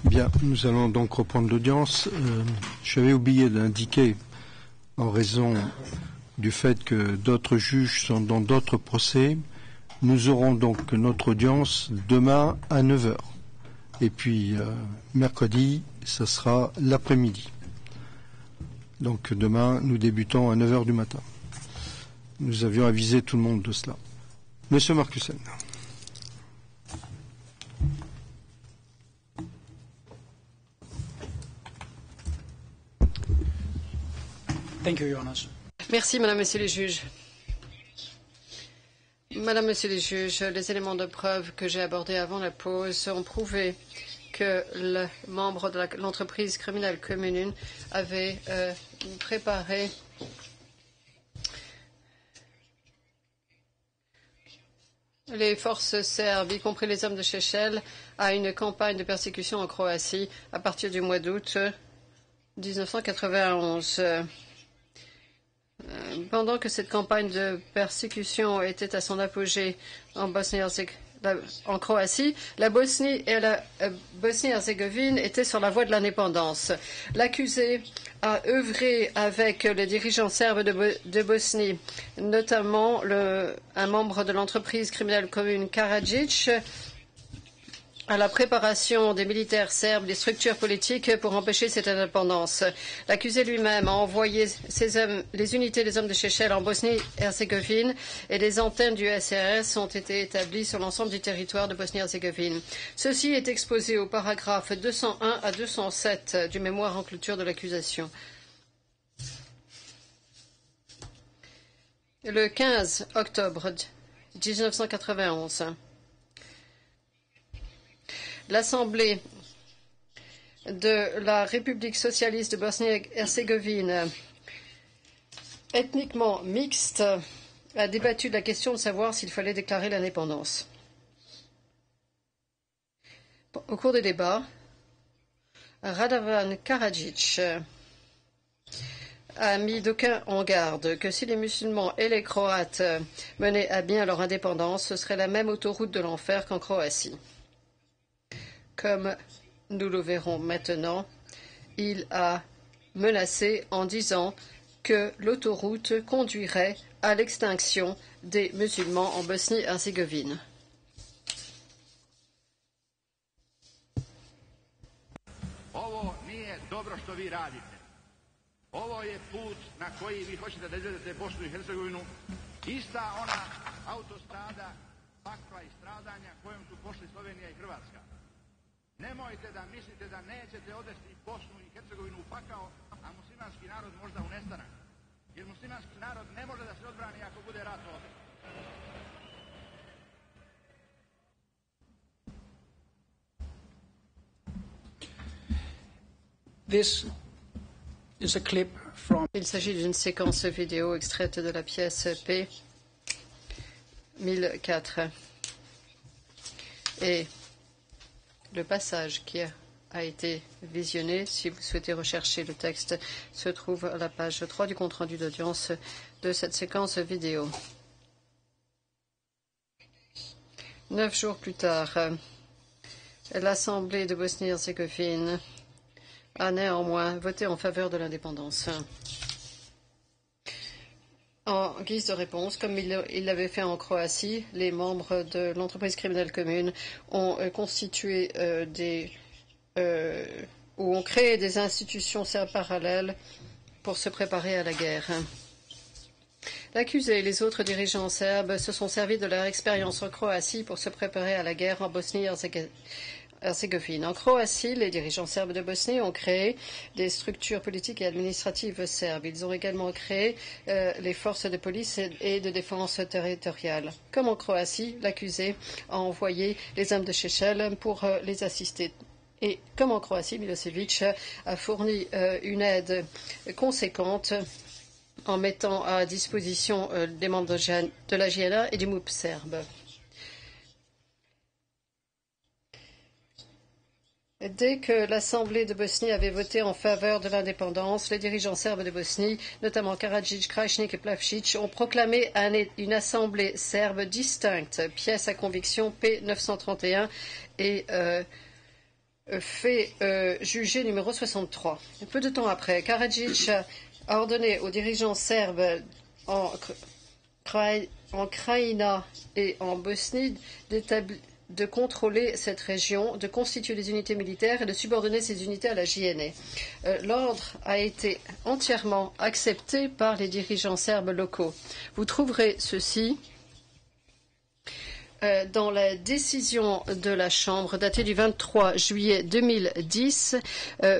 Bien, nous allons donc reprendre l'audience. J'avais oublié d'indiquer, en raison du fait que d'autres juges sont dans d'autres procès, nous aurons donc notre audience demain à 9 heures. Et puis, mercredi, ce sera l'après-midi. Donc, demain, nous débutons à 9 heures du matin. Nous avions avisé tout le monde de cela. Monsieur Marcussen. Thank you, Your Honors. Merci, Madame, Monsieur les juges. Madame, Monsieur les juges, les éléments de preuve que j'ai abordés avant la pause ont prouvé que le membre de l'entreprise criminelle commune avait préparé les forces serbes, y compris les hommes de Šešelj, à une campagne de persécution en Croatie à partir du mois d'août 1991. Pendant que cette campagne de persécution était à son apogée en en Croatie, la Bosnie et la Bosnie-Herzégovine étaient sur la voie de l'indépendance. L'accusé a œuvré avec les dirigeants serbes de Bosnie, notamment un membre de l'entreprise criminelle commune Karadzic, à la préparation des militaires serbes, des structures politiques pour empêcher cette indépendance. L'accusé lui-même a envoyé les unités des hommes de Šešelj en Bosnie-Herzégovine et les antennes du SRS ont été établies sur l'ensemble du territoire de Bosnie-Herzégovine. Ceci est exposé aux paragraphes 201 à 207 du mémoire en clôture de l'accusation. Le 15 octobre 1991, l'Assemblée de la République socialiste de Bosnie-Herzégovine, ethniquement mixte, a débattu de la question de savoir s'il fallait déclarer l'indépendance. Au cours des débats, Radovan Karadzic a mis d'aucuns en garde que si les musulmans et les Croates menaient à bien leur indépendance, ce serait la même autoroute de l'enfer qu'en Croatie. Comme nous le verrons maintenant, il a menacé en disant que l'autoroute conduirait à l'extinction des musulmans en Bosnie-Herzégovine. Ovo nije dobro što vi radite. Ovo je put na koji vi hoćete da izvedete Bosnu i Hercegovinu. Ista ona autostrada pakla i stradanja kojom su pošli Slovenija i Hrvatska. Nemojte da mislite da nećete odvesti Bosnu i Hercegovinu u pakao, a muslimanski narod možda u nestanak. Jer muslimanski narod ne može da se odbrani ako bude rat ovdje. Il s'agit d'une séquence vidéo extraite de la pièce P 1004. Et le passage qui a été visionné, si vous souhaitez rechercher le texte, se trouve à la page 3 du compte-rendu d'audience de cette séquence vidéo. 9 jours plus tard, l'Assemblée de Bosnie-Herzégovine a néanmoins voté en faveur de l'indépendance. En guise de réponse, comme il l'avait fait en Croatie, les membres de l'entreprise criminelle commune ont constitué ou ont créé des institutions serbes parallèles pour se préparer à la guerre. L'accusé et les autres dirigeants serbes se sont servis de leur expérience en Croatie pour se préparer à la guerre en Bosnie-Herzégovine. En Croatie, les dirigeants serbes de Bosnie ont créé des structures politiques et administratives serbes. Ils ont également créé les forces de police et de défense territoriale. Comme en Croatie, l'accusé a envoyé les hommes de Šešelj pour les assister. Et comme en Croatie, Milosevic a fourni une aide conséquente en mettant à disposition des membres de la JNA et du MUP serbe. Dès que l'Assemblée de Bosnie avait voté en faveur de l'indépendance, les dirigeants serbes de Bosnie, notamment Karadzic, Krajnik et Plavšić, ont proclamé une assemblée serbe distincte, pièce à conviction P931 et fait juger numéro 63. Peu de temps après, Karadzic a ordonné aux dirigeants serbes en Krajina et en Bosnie de contrôler cette région, de constituer des unités militaires et de subordonner ces unités à la JNA. L'ordre a été entièrement accepté par les dirigeants serbes locaux. Vous trouverez ceci dans la décision de la Chambre datée du 23 juillet 2010,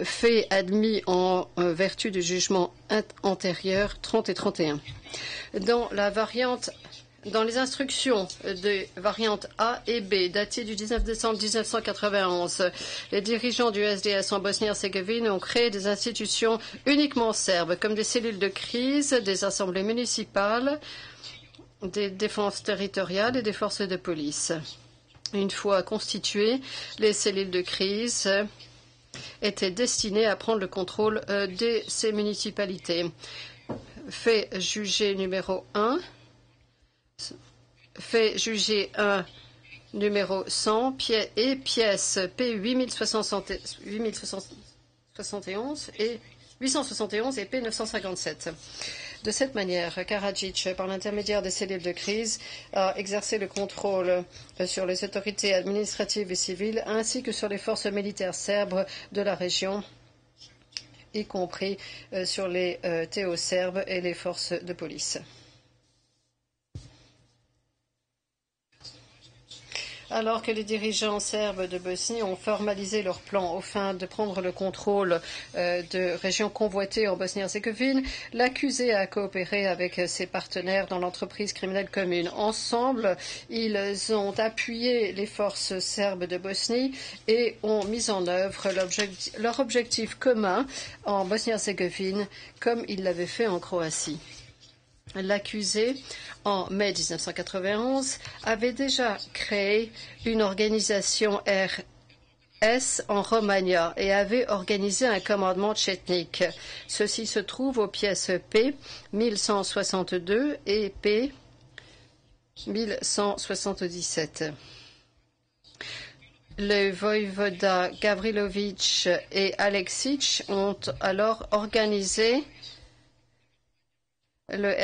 fait admis en vertu du jugement antérieur 30 et 31. Dans les instructions des variantes A et B datées du 19 décembre 1991, les dirigeants du SDS en Bosnie-Herzégovine ont créé des institutions uniquement serbes, comme des cellules de crise, des assemblées municipales, des défenses territoriales et des forces de police. Une fois constituées, les cellules de crise étaient destinées à prendre le contrôle de ces municipalités. Fait jugé numéro 1. Fait juger 1 numéro 100 et pièce P 871 et 871 et P 957. De cette manière, Karadzic, par l'intermédiaire des cellules de crise, a exercé le contrôle sur les autorités administratives et civiles ainsi que sur les forces militaires serbes de la région, y compris sur les TO serbes et les forces de police. Alors que les dirigeants serbes de Bosnie ont formalisé leur plan aux fins de prendre le contrôle de régions convoitées en Bosnie-Herzégovine, l'accusé a coopéré avec ses partenaires dans l'entreprise criminelle commune. Ensemble, ils ont appuyé les forces serbes de Bosnie et ont mis en œuvre leur objectif commun en Bosnie-Herzégovine, comme ils l'avaient fait en Croatie. L'accusé, en mai 1991, avait déjà créé une organisation RS en Romagna et avait organisé un commandement tchétnique. Ceci se trouve aux pièces P 1162 et P 1177. Le voïvoda Gavrilovic et Aleksic ont alors organisé le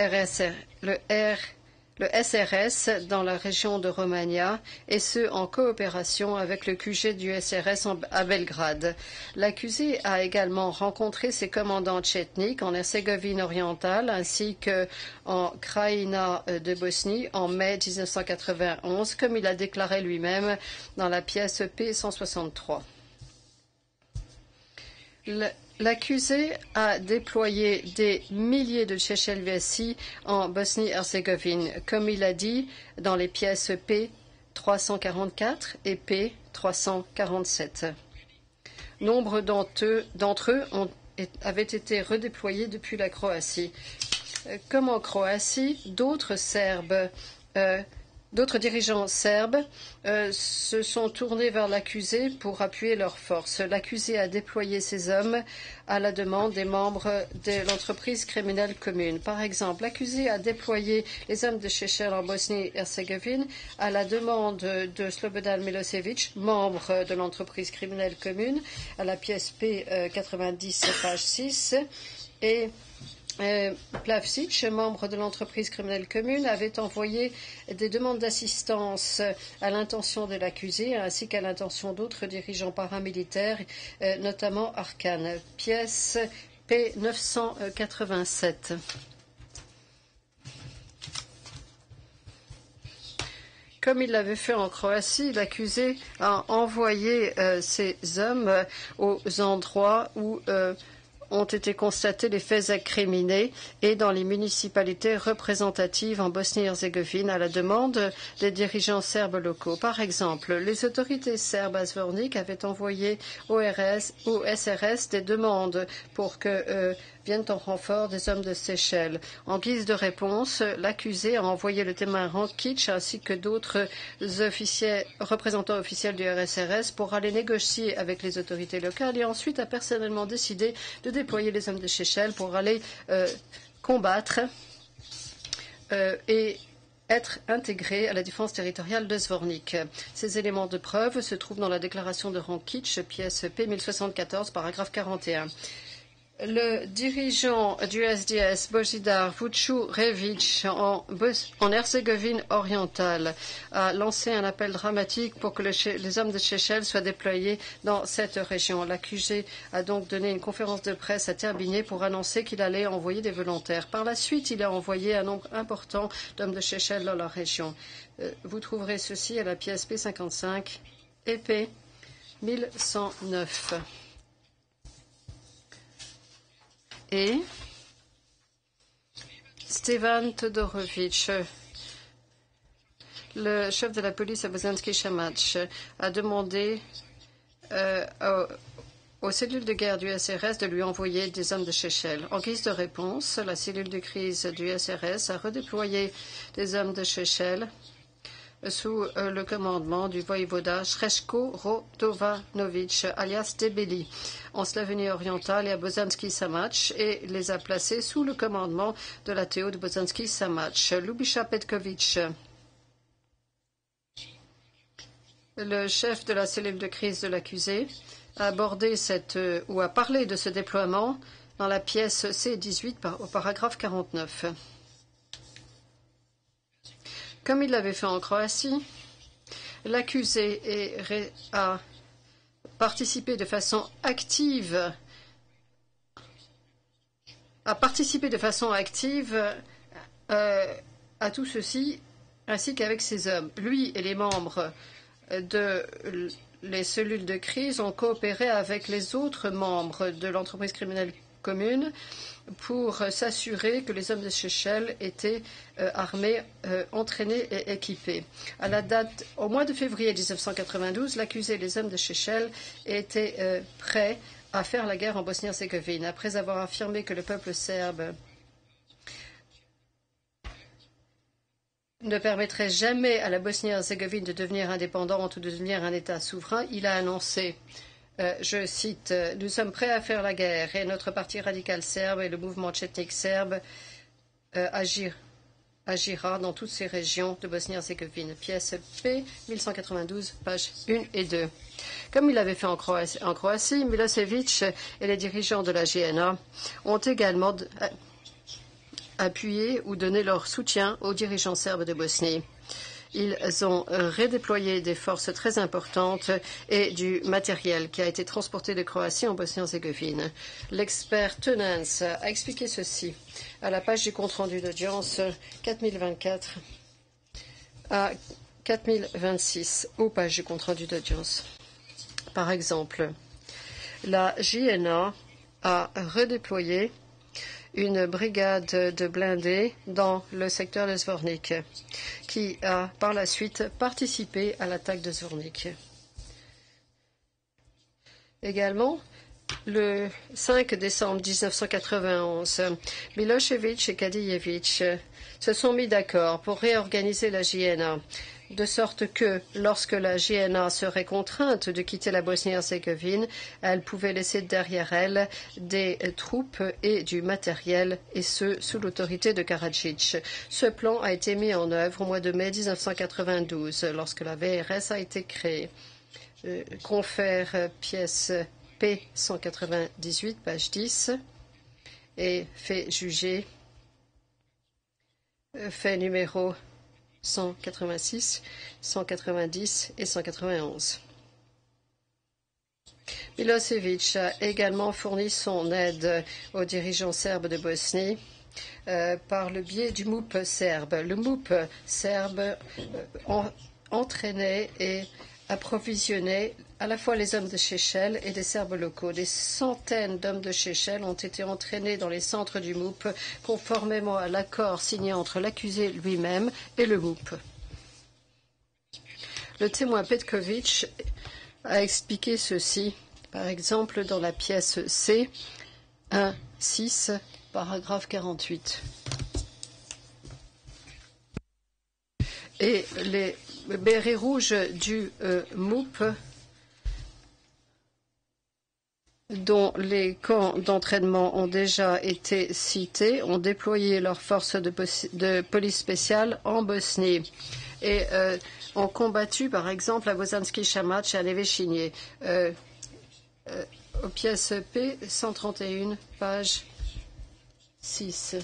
SRS dans la région de Romagna, et ce en coopération avec le QG du SRS à Belgrade. L'accusé a également rencontré ses commandants tchétniques en Herzégovine orientale ainsi qu'en Krajina de Bosnie en mai 1991, comme il a déclaré lui-même dans la pièce P163. L'accusé a déployé des milliers de Tchétchènes en Bosnie-Herzégovine, comme il a dit dans les pièces P 344 et P 347. Nombre d'entre eux avaient été redéployés depuis la Croatie. Comme en Croatie, d'autres dirigeants serbes se sont tournés vers l'accusé pour appuyer leurs forces. L'accusé a déployé ses hommes à la demande des membres de l'entreprise criminelle commune. Par exemple, l'accusé a déployé les hommes de Šešelj en Bosnie-Herzégovine à la demande de Slobodan Milosevic, membre de l'entreprise criminelle commune, à la pièce P90, page 6, et Plavšić, membre de l'entreprise criminelle commune, avait envoyé des demandes d'assistance à l'intention de l'accusé ainsi qu'à l'intention d'autres dirigeants paramilitaires, notamment Arkan. Pièce P987. Comme il l'avait fait en Croatie, l'accusé a envoyé ses hommes aux endroits où ont été constatés les faits incriminés et dans les municipalités représentatives en Bosnie-Herzégovine à la demande des dirigeants serbes locaux. Par exemple, les autorités serbes à Zvornik avaient envoyé au SRS des demandes pour que viennent en renfort des hommes de Seychelles. En guise de réponse, l'accusé a envoyé le témoin Rankic ainsi que d'autres représentants officiels du RSRS pour aller négocier avec les autorités locales et ensuite a personnellement décidé de déployer les hommes de Seychelles pour aller combattre et être intégrés à la défense territoriale de Zvornik. Ces éléments de preuve se trouvent dans la déclaration de Rankic, pièce P 1074, paragraphe 41. Le dirigeant du SDS, Bojidar Vučurević, en Herzégovine orientale, a lancé un appel dramatique pour que les hommes de Seychelles soient déployés dans cette région. L'accusé a donc donné une conférence de presse à Terbiné pour annoncer qu'il allait envoyer des volontaires. Par la suite, il a envoyé un nombre important d'hommes de Seychelles dans la région. Vous trouverez ceci à la pièce P55 et P 1109. Et Stevan Todorovic, le chef de la police à Bosanski Shamash, a demandé aux cellules de guerre du SRS de lui envoyer des hommes de Seychelles. En guise de réponse, la cellule de crise du SRS a redéployé des hommes de Seychelles sous le commandement du voïvoda Srečko Radovanović, alias Debeli, en Slovénie orientale et à Bosanski Samač, et les a placés sous le commandement de la TO de Bosanski Samač. Ljubiša Petković, le chef de la cellule de crise de l'accusé, a abordé ou a parlé de ce déploiement dans la pièce C18 au paragraphe 49. Comme il l'avait fait en Croatie, l'accusé a participé de façon active à tout ceci, ainsi qu'avec ses hommes. Lui et les membres les cellules de crise ont coopéré avec les autres membres de l'entreprise criminelle commune pour s'assurer que les hommes de Seychelles étaient armés, entraînés et équipés. À la date, au mois de février 1992, l'accusé et les hommes de Seychelles étaient prêts à faire la guerre en Bosnie-Herzégovine. Après avoir affirmé que le peuple serbe ne permettrait jamais à la Bosnie-Herzégovine de devenir indépendante ou de devenir un État souverain, il a annoncé, je cite, « Nous sommes prêts à faire la guerre et notre parti radical serbe et le mouvement tchétnique serbe agira dans toutes ces régions de Bosnie-Herzégovine. » Pièce P 1192, pages 1 et 2. Comme il l'avait fait en Croatie, Milosevic et les dirigeants de la JNA ont également appuyé ou donné leur soutien aux dirigeants serbes de Bosnie. Ils ont redéployé des forces très importantes et du matériel qui a été transporté de Croatie en Bosnie-Herzégovine. L'expert Tenance a expliqué ceci à la page du compte-rendu d'audience 4024 à 4026 aux pages du compte-rendu d'audience. Par exemple, la JNA a redéployé une brigade de blindés dans le secteur de Zvornik, qui a par la suite participé à l'attaque de Zvornik. Également, le 5 décembre 1991, Milosevic et Kadijevic se sont mis d'accord pour réorganiser la JNA, de sorte que, lorsque la JNA serait contrainte de quitter la Bosnie-Herzégovine, elle pouvait laisser derrière elle des troupes et du matériel, et ce, sous l'autorité de Karadzic. Ce plan a été mis en œuvre au mois de mai 1992, lorsque la VRS a été créée. Confère pièce P 198, page 10, et fait juger, fait numéro 186, 190 et 191. Milosevic a également fourni son aide aux dirigeants serbes de Bosnie par le biais du MUP serbe. Le MUP serbe entraînait et approvisionnait à la fois les hommes de Seychelles et des Serbes locaux. Des centaines d'hommes de Seychelles ont été entraînés dans les centres du MUP conformément à l'accord signé entre l'accusé lui-même et le MUP. Le témoin Petković a expliqué ceci, par exemple, dans la pièce C 1.6, paragraphe 48. Et les bérets rouges du MUP dont les camps d'entraînement ont déjà été cités, ont déployé leurs forces de police spéciale en Bosnie et ont combattu, par exemple, à Bosanski Shamac et à Nevesinje. Aux pièces P 131, page 6.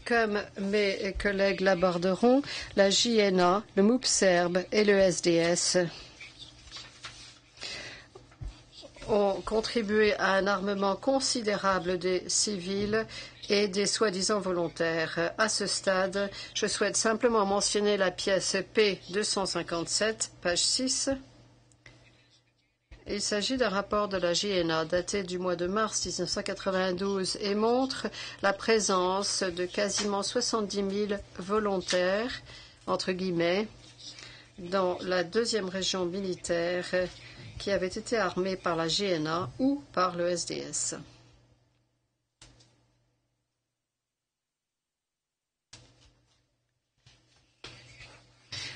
Comme mes collègues l'aborderont, la JNA, le MOUP serbe et le SDS ont contribué à un armement considérable des civils et des soi-disant volontaires. À ce stade, je souhaite simplement mentionner la pièce P257, page 6. Il s'agit d'un rapport de la JNA daté du mois de mars 1992 et montre la présence de quasiment 70 000 volontaires, entre guillemets, dans la deuxième région militaire qui avait été armée par la JNA ou par le SDS.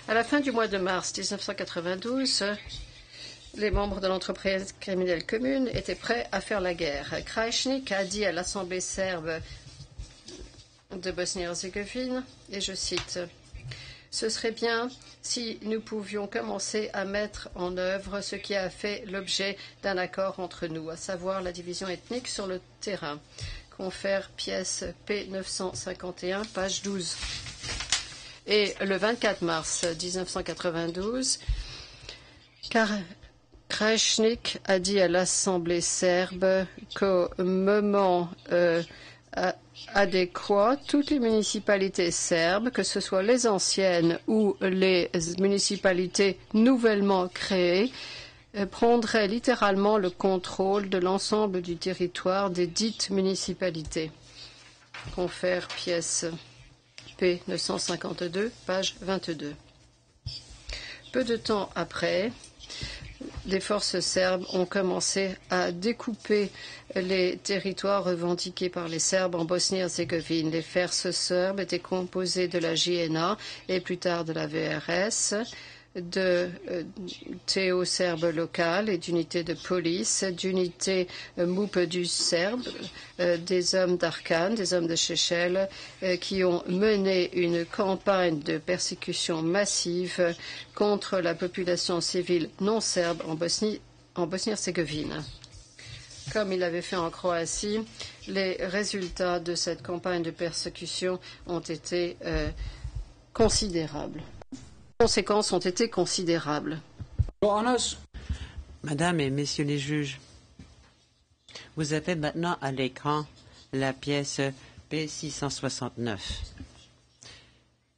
À la fin du mois de mars 1992, les membres de l'entreprise criminelle commune étaient prêts à faire la guerre. Krajnik a dit à l'Assemblée serbe de Bosnie-Herzégovine, et je cite, « Ce serait bien si nous pouvions commencer à mettre en œuvre ce qui a fait l'objet d'un accord entre nous, à savoir la division ethnique sur le terrain. » Confère pièce P951, page 12. Et le 24 mars 1992, Krajnik a dit à l'Assemblée serbe qu'au moment adéquat, toutes les municipalités serbes, que ce soit les anciennes ou les municipalités nouvellement créées, prendraient littéralement le contrôle de l'ensemble du territoire des dites municipalités. Confère pièce P952, page 22. Peu de temps après, les forces serbes ont commencé à découper les territoires revendiqués par les Serbes en Bosnie-Herzégovine. Les forces serbes étaient composées de la JNA et plus tard de la VRS, de TO serbe local et d'unités de police, d'unités MOUP du Serbe, des hommes d'Arkan, des hommes de Chechel, qui ont mené une campagne de persécution massive contre la population civile non serbe en Bosnie-Herzégovine. Comme il l'avait fait en Croatie, les résultats de cette campagne de persécution ont été considérables. Les conséquences ont été considérables. Madame et Messieurs les juges, vous avez maintenant à l'écran la pièce P669.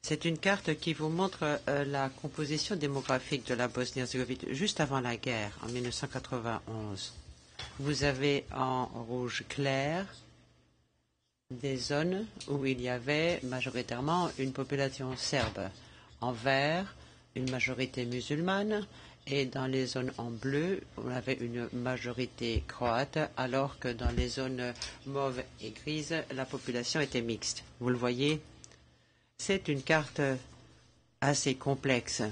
C'est une carte qui vous montre la composition démographique de la Bosnie-Herzégovine juste avant la guerre, en 1991. Vous avez en rouge clair des zones où il y avait majoritairement une population serbe. En vert, une majorité musulmane, et dans les zones en bleu, on avait une majorité croate, alors que dans les zones mauve et grises, la population était mixte. Vous le voyez, c'est une carte assez complexe,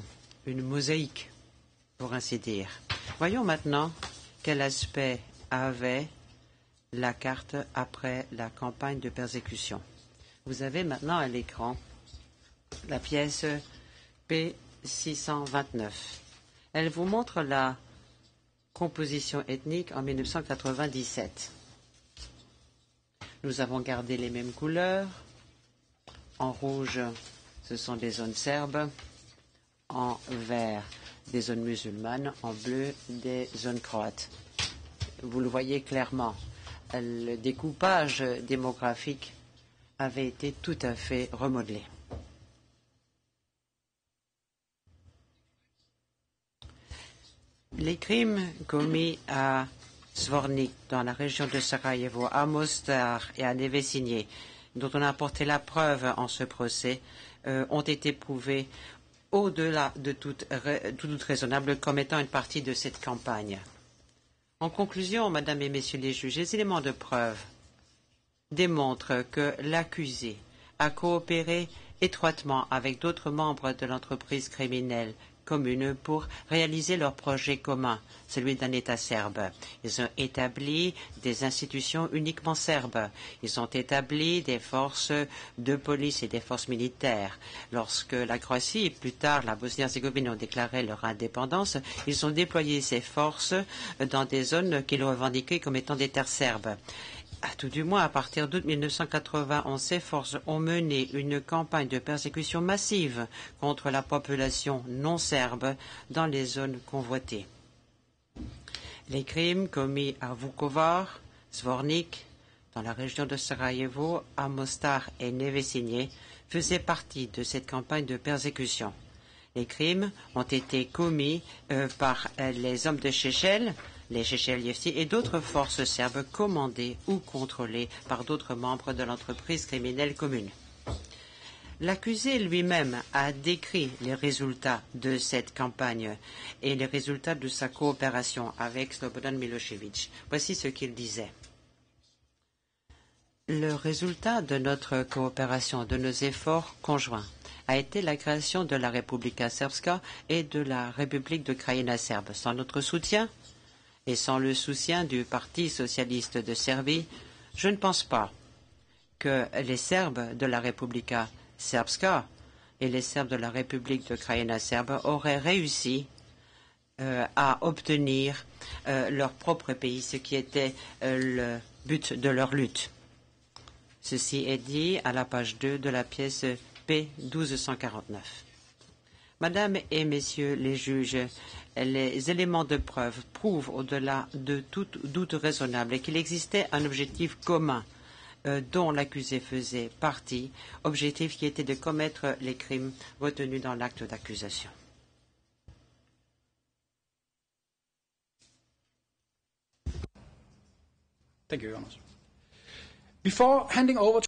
une mosaïque, pour ainsi dire. Voyons maintenant quel aspect avait la carte après la campagne de persécution. Vous avez maintenant à l'écran la pièce P629. Elle vous montre la composition ethnique en 1997. Nous avons gardé les mêmes couleurs. En rouge, ce sont des zones serbes. En vert, des zones musulmanes. En bleu, des zones croates. Vous le voyez clairement. Le découpage démographique avait été tout à fait remodelé. Les crimes commis à Zvornik, dans la région de Sarajevo, à Mostar et à Nevesinje, dont on a apporté la preuve en ce procès, ont été prouvés au-delà de tout doute raisonnable comme étant une partie de cette campagne. En conclusion, Madame et Messieurs les juges, les éléments de preuve démontrent que l'accusé a coopéré étroitement avec d'autres membres de l'entreprise criminelle commune pour réaliser leur projet commun, celui d'un État serbe. Ils ont établi des institutions uniquement serbes. Ils ont établi des forces de police et des forces militaires. Lorsque la Croatie et plus tard la Bosnie-Herzégovine ont déclaré leur indépendance, ils ont déployé ces forces dans des zones qu'ils revendiquaient comme étant des terres serbes. À tout du moins, à partir d'août 1991, ces forces ont mené une campagne de persécution massive contre la population non serbe dans les zones convoitées. Les crimes commis à Vukovar, Zvornik, dans la région de Sarajevo, à Mostar et Nevesinje faisaient partie de cette campagne de persécution. Les crimes ont été commis par les hommes de Šešelj, les Šešeljevci et d'autres forces serbes commandées ou contrôlées par d'autres membres de l'entreprise criminelle commune. L'accusé lui-même a décrit les résultats de cette campagne et les résultats de sa coopération avec Slobodan Milošević. Voici ce qu'il disait. Le résultat de notre coopération, de nos efforts conjoints, a été la création de la Republika Srpska et de la République de Krajina serbe. Sans notre soutien et sans le soutien du Parti socialiste de Serbie, je ne pense pas que les Serbes de la Republika Srpska et les Serbes de la République de Krajina serbe auraient réussi à obtenir leur propre pays, ce qui était le but de leur lutte. Ceci est dit à la page 2 de la pièce P 1249. Madame et Messieurs les juges, les éléments de preuve prouvent au-delà de tout doute raisonnable qu'il existait un objectif commun dont l'accusé faisait partie, objectif qui était de commettre les crimes retenus dans l'acte d'accusation. Thank you, Your Honor. Before handing over to...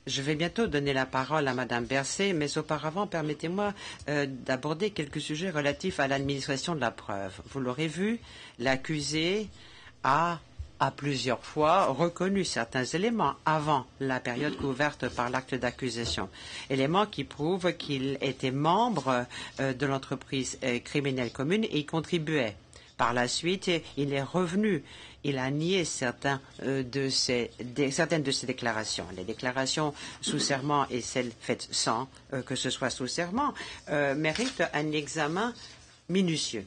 Je vais bientôt donner la parole à Madame Berset, mais auparavant, permettez-moi d'aborder quelques sujets relatifs à l'administration de la preuve. Vous l'aurez vu, l'accusé a plusieurs fois reconnu certains éléments avant la période couverte par l'acte d'accusation. Éléments qui prouvent qu'il était membre de l'entreprise criminelle commune et y contribuait. Par la suite, il est revenu. Il a nié certaines de ses déclarations. Les déclarations sous serment et celles faites sans que ce soit sous serment méritent un examen minutieux.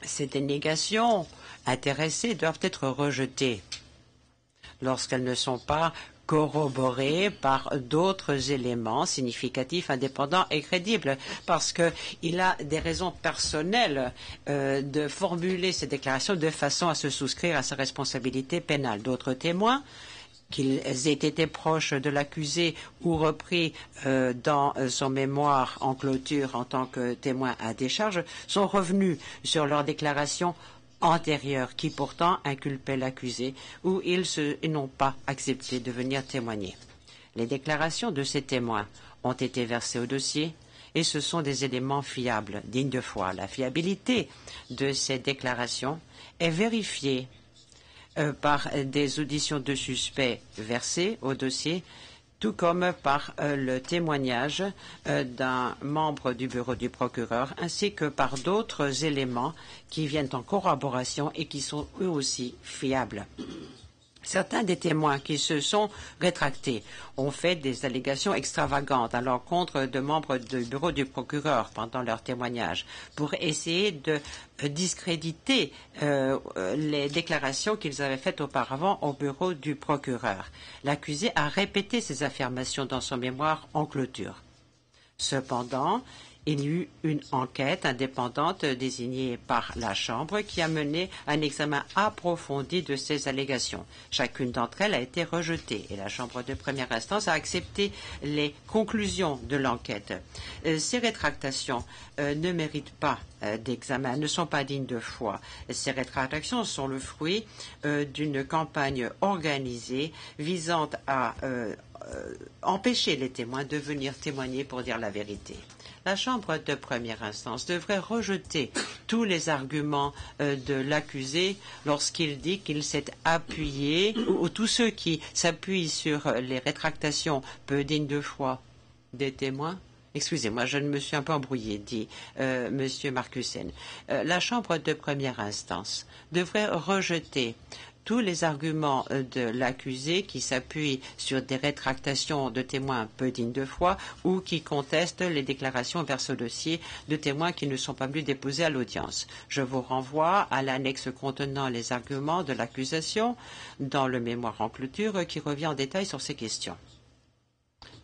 Ces dénégations intéressées doivent être rejetées lorsqu'elles ne sont pas corroborées par d'autres éléments significatifs, indépendants et crédibles, parce qu'il a des raisons personnelles de formuler ces déclarations de façon à se souscrire à sa responsabilité pénale. D'autres témoins, qu'ils aient été proches de l'accusé ou repris dans son mémoire en clôture en tant que témoins à décharge, sont revenus sur leurs déclarations antérieurs qui pourtant inculpaient l'accusé ou ils n'ont pas accepté de venir témoigner. Les déclarations de ces témoins ont été versées au dossier et ce sont des éléments fiables, dignes de foi. La fiabilité de ces déclarations est vérifiée par des auditions de suspects versées au dossier, tout comme par le témoignage d'un membre du bureau du procureur, ainsi que par d'autres éléments qui viennent en corroboration et qui sont eux aussi fiables. Certains des témoins qui se sont rétractés ont fait des allégations extravagantes à l'encontre de membres du bureau du procureur pendant leur témoignage pour essayer de discréditer les déclarations qu'ils avaient faites auparavant au bureau du procureur. L'accusé a répété ces affirmations dans son mémoire en clôture. Cependant, il y eut une enquête indépendante désignée par la Chambre qui a mené un examen approfondi de ces allégations. Chacune d'entre elles a été rejetée et la Chambre de première instance a accepté les conclusions de l'enquête. Ces rétractations ne méritent pas d'examen, ne sont pas dignes de foi. Ces rétractations sont le fruit d'une campagne organisée visant à empêcher les témoins de venir témoigner pour dire la vérité. La Chambre de première instance devrait rejeter tous les arguments de l'accusé lorsqu'il dit qu'il s'est appuyé, ou tous ceux qui s'appuient sur les rétractations peu dignes de foi des témoins. Excusez-moi, je me suis un peu embrouillé, dit Monsieur Marcussen. La Chambre de première instance devrait rejeter tous les arguments de l'accusé qui s'appuient sur des rétractations de témoins peu dignes de foi ou qui contestent les déclarations vers ce dossier de témoins qui ne sont pas venus déposer à l'audience. Je vous renvoie à l'annexe contenant les arguments de l'accusation dans le mémoire en clôture qui revient en détail sur ces questions.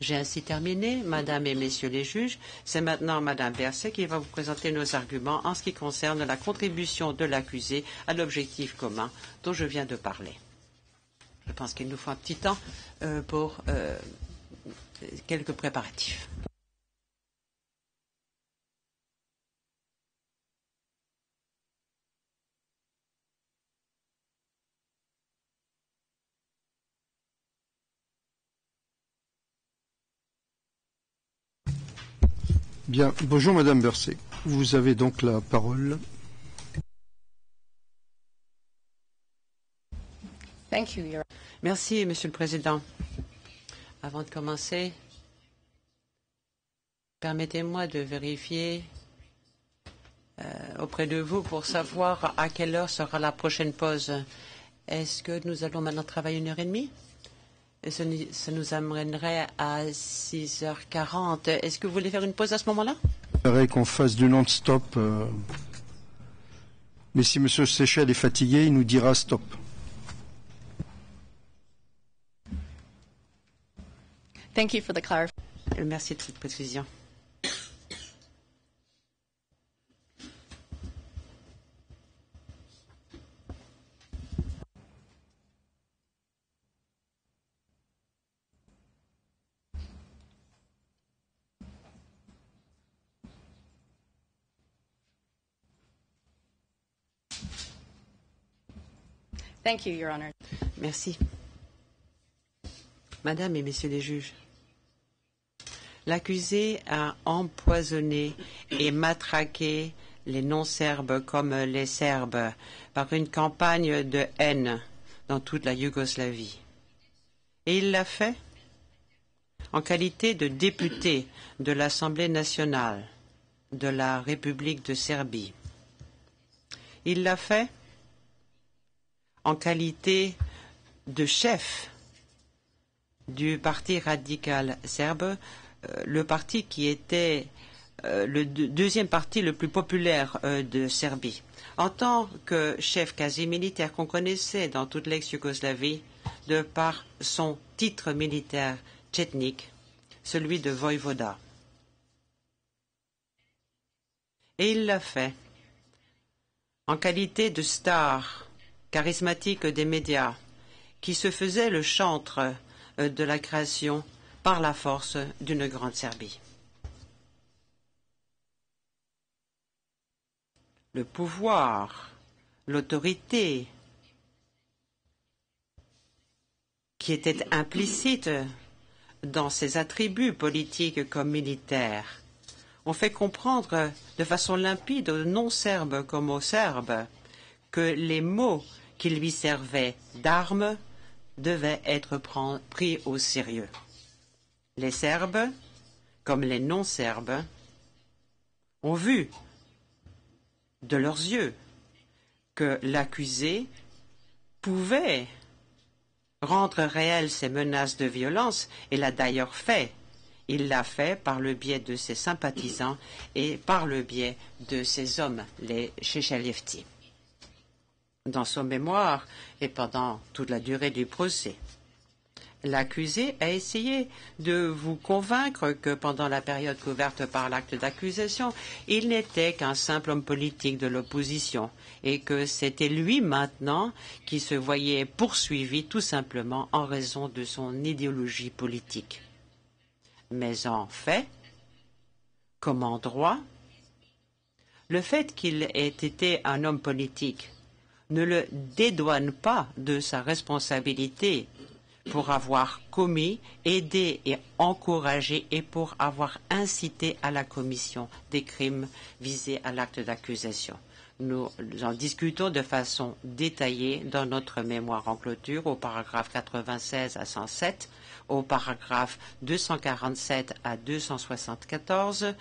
J'ai ainsi terminé, Madame et Messieurs les juges. C'est maintenant Madame Berset qui va vous présenter nos arguments en ce qui concerne la contribution de l'accusé à l'objectif commun dont je viens de parler. Je pense qu'il nous faut un petit temps pour quelques préparatifs. Bien, bonjour Madame Berset. Vous avez donc la parole. Merci, Monsieur le Président. Avant de commencer, permettez-moi de vérifier auprès de vous pour savoir à quelle heure sera la prochaine pause. Est-ce que nous allons maintenant travailler 1h30 ? Ça nous amènerait à 6h40. Est-ce que vous voulez faire une pause à ce moment-là? J'aimerais qu'on fasse du non-stop. Mais si M. Seychelles est fatigué, il nous dira stop. Merci de cette précision. Merci. Madame et Messieurs les juges, l'accusé a empoisonné et matraqué les non-serbes comme les Serbes par une campagne de haine dans toute la Yougoslavie. Et il l'a fait en qualité de député de l'Assemblée nationale de la République de Serbie. Il l'a fait en qualité de chef du Parti radical serbe, le parti qui était le deuxième parti le plus populaire de Serbie. En tant que chef quasi militaire qu'on connaissait dans toute l'ex-Yougoslavie, de par son titre militaire tchétnique, celui de voïvoda. Et il l'a fait en qualité de star charismatique des médias, qui se faisait le chantre de la création par la force d'une grande Serbie. Le pouvoir, l'autorité qui était implicite dans ses attributs politiques comme militaires ont fait comprendre de façon limpide aux non-serbes comme aux Serbes que les mots qui lui servaient d'armes devaient être pris au sérieux. Les Serbes, comme les non-Serbes, ont vu de leurs yeux que l'accusé pouvait rendre réelles ces menaces de violence et l'a d'ailleurs fait. Il l'a fait par le biais de ses sympathisants et par le biais de ses hommes, les Chechelevti. Dans son mémoire et pendant toute la durée du procès, l'accusé a essayé de vous convaincre que pendant la période couverte par l'acte d'accusation, il n'était qu'un simple homme politique de l'opposition et que c'était lui maintenant qui se voyait poursuivi tout simplement en raison de son idéologie politique. Mais en fait, comme en droit, le fait qu'il ait été un homme politique ne le dédouane pas de sa responsabilité pour avoir commis, aidé et encouragé et pour avoir incité à la commission des crimes visés à l'acte d'accusation. Nous en discutons de façon détaillée dans notre mémoire en clôture au paragraphe 96 à 107 au paragraphe 247 à 274,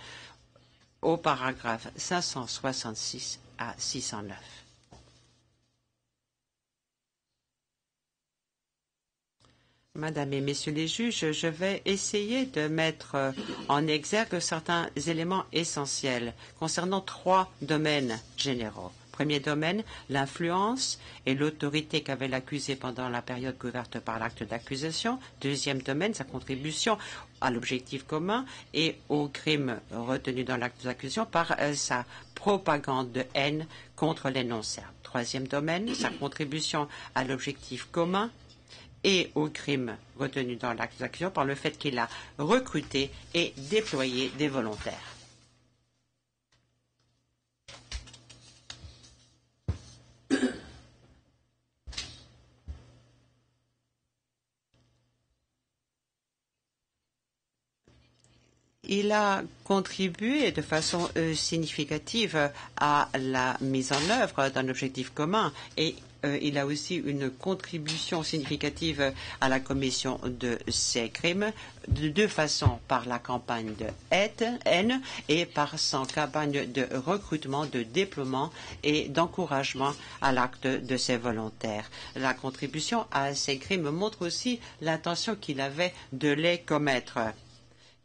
au paragraphe 566 à 609. Madame et Messieurs les juges, je vais essayer de mettre en exergue certains éléments essentiels concernant trois domaines généraux. Premier domaine, l'influence et l'autorité qu'avait l'accusé pendant la période couverte par l'acte d'accusation. Deuxième domaine, sa contribution à l'objectif commun et au crime retenu dans l'acte d'accusation par sa propagande de haine contre les non-serbes. Troisième domaine, sa contribution à l'objectif commun et au crime retenu dans l'acte d'accusation par le fait qu'il a recruté et déployé des volontaires. Il a contribué de façon significative à la mise en œuvre d'un objectif commun et il a aussi une contribution significative à la commission de ces crimes de deux façons, par la campagne de haine et par son campagne de recrutement, de déploiement et d'encouragement à l'acte de ses volontaires. La contribution à ces crimes montre aussi l'intention qu'il avait de les commettre.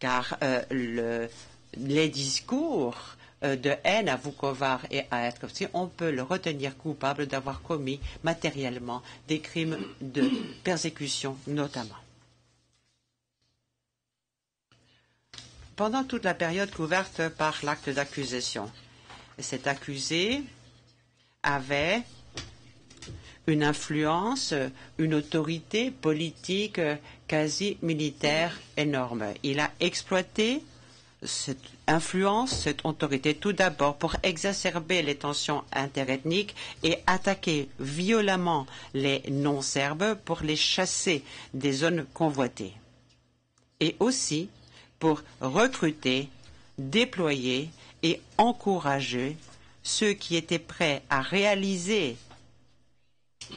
Car les discours de haine à Vukovar et à Erkovci, on peut le retenir coupable d'avoir commis matériellement des crimes de persécution notamment. Pendant toute la période couverte par l'acte d'accusation, cet accusé avait une influence, une autorité politique quasi militaire énorme. Il a exploité cette influence, cette autorité, tout d'abord pour exacerber les tensions interethniques et attaquer violemment les non-serbes pour les chasser des zones convoitées. Et aussi pour recruter, déployer et encourager ceux qui étaient prêts à réaliser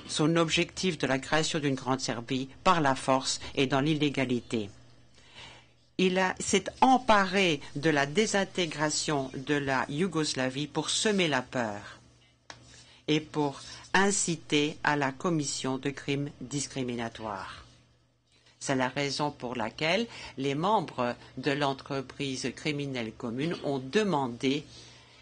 son objectif de la création d'une grande Serbie par la force et dans l'illégalité. Il s'est emparé de la désintégration de la Yougoslavie pour semer la peur et pour inciter à la commission de crimes discriminatoires. C'est la raison pour laquelle les membres de l'entreprise criminelle commune ont demandé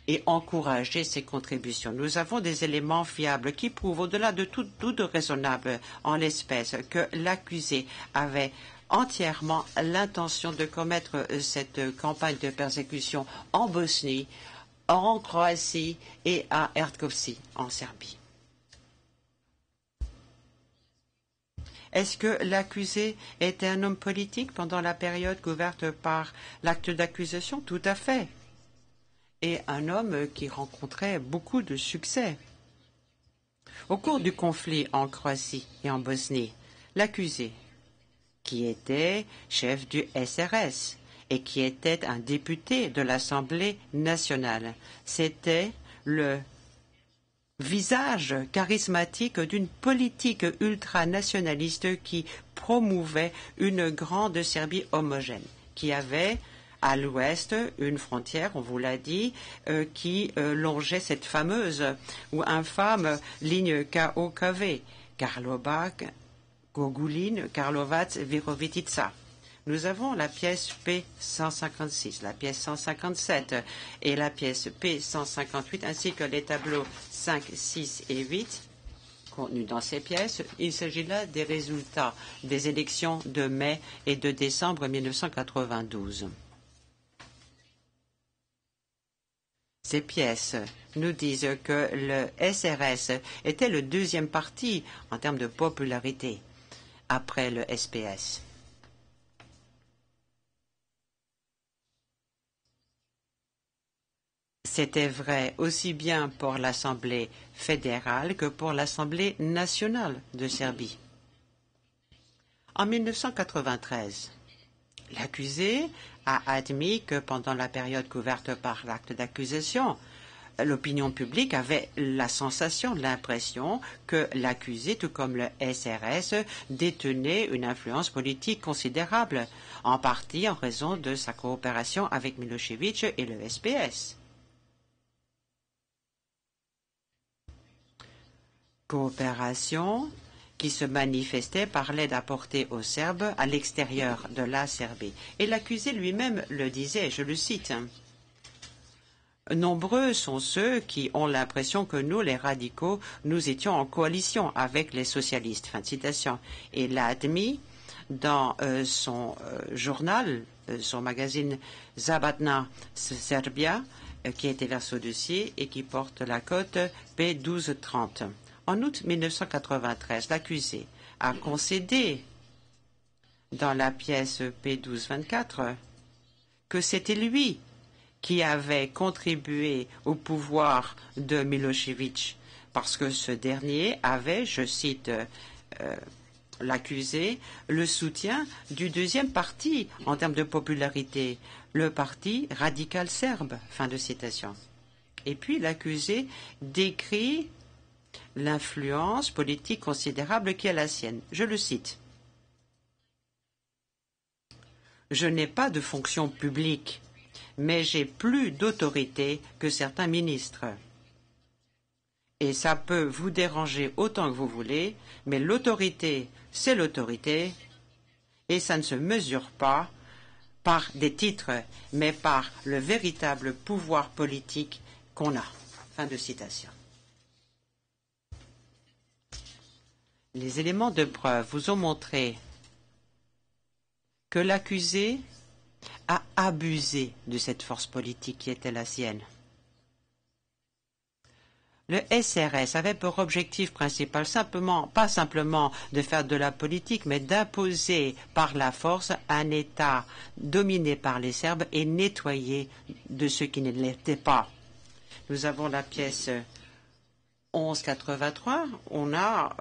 et encourager ces contributions. Nous avons des éléments fiables qui prouvent, au-delà de tout doute raisonnable en l'espèce, que l'accusé avait entièrement l'intention de commettre cette campagne de persécution en Bosnie, en Croatie et à Erkovci, en Serbie. Est-ce que l'accusé était un homme politique pendant la période couverte par l'acte d'accusation? Tout à fait. Et un homme qui rencontrait beaucoup de succès. Au cours du conflit en Croatie et en Bosnie, l'accusé, qui était chef du SRS et qui était un député de l'Assemblée nationale, c'était le visage charismatique d'une politique ultranationaliste qui promouvait une grande Serbie homogène, qui avait à l'ouest une frontière, on vous l'a dit, qui longeait cette fameuse ou infâme ligne KOKV, Karlovac, Gogulin, Karlovac, Virovitica. Nous avons la pièce P156, la pièce 157 et la pièce P158, ainsi que les tableaux 5, 6 et 8 contenus dans ces pièces. Il s'agit là des résultats des élections de mai et de décembre 1992. Ces pièces nous disent que le SRS était le deuxième parti en termes de popularité après le SPS. C'était vrai aussi bien pour l'Assemblée fédérale que pour l'Assemblée nationale de Serbie. En 1993, l'accusé a admis que pendant la période couverte par l'acte d'accusation, l'opinion publique avait la sensation, l'impression que l'accusé, tout comme le SRS, détenait une influence politique considérable, en partie en raison de sa coopération avec Milošević et le SPS. Coopération qui se manifestait par l'aide apportée aux Serbes à l'extérieur de la Serbie. Et l'accusé lui-même le disait, je le cite, « Nombreux sont ceux qui ont l'impression que nous, les radicaux, nous étions en coalition avec les socialistes. » Fin de citation. Et il l'a admis dans son journal, son magazine Zabatna Serbia, qui a été versé au dossier et qui porte la cote P1230. En août 1993, l'accusé a concédé dans la pièce P1224 que c'était lui qui avait contribué au pouvoir de Milošević parce que ce dernier avait, je cite l'accusé, le soutien du deuxième parti en termes de popularité, le parti radical serbe. Fin de citation. Et puis l'accusé décrit l'influence politique considérable qui est la sienne. Je le cite. « Je n'ai pas de fonction publique, mais j'ai plus d'autorité que certains ministres. Et ça peut vous déranger autant que vous voulez, mais l'autorité, c'est l'autorité, et ça ne se mesure pas par des titres, mais par le véritable pouvoir politique qu'on a. » Fin de citation. Les éléments de preuve vous ont montré que l'accusé a abusé de cette force politique qui était la sienne. Le SRS avait pour objectif principal pas simplement de faire de la politique, mais d'imposer par la force un État dominé par les Serbes et nettoyé de ceux qui ne l'étaient pas. Nous avons la pièce 1183, on a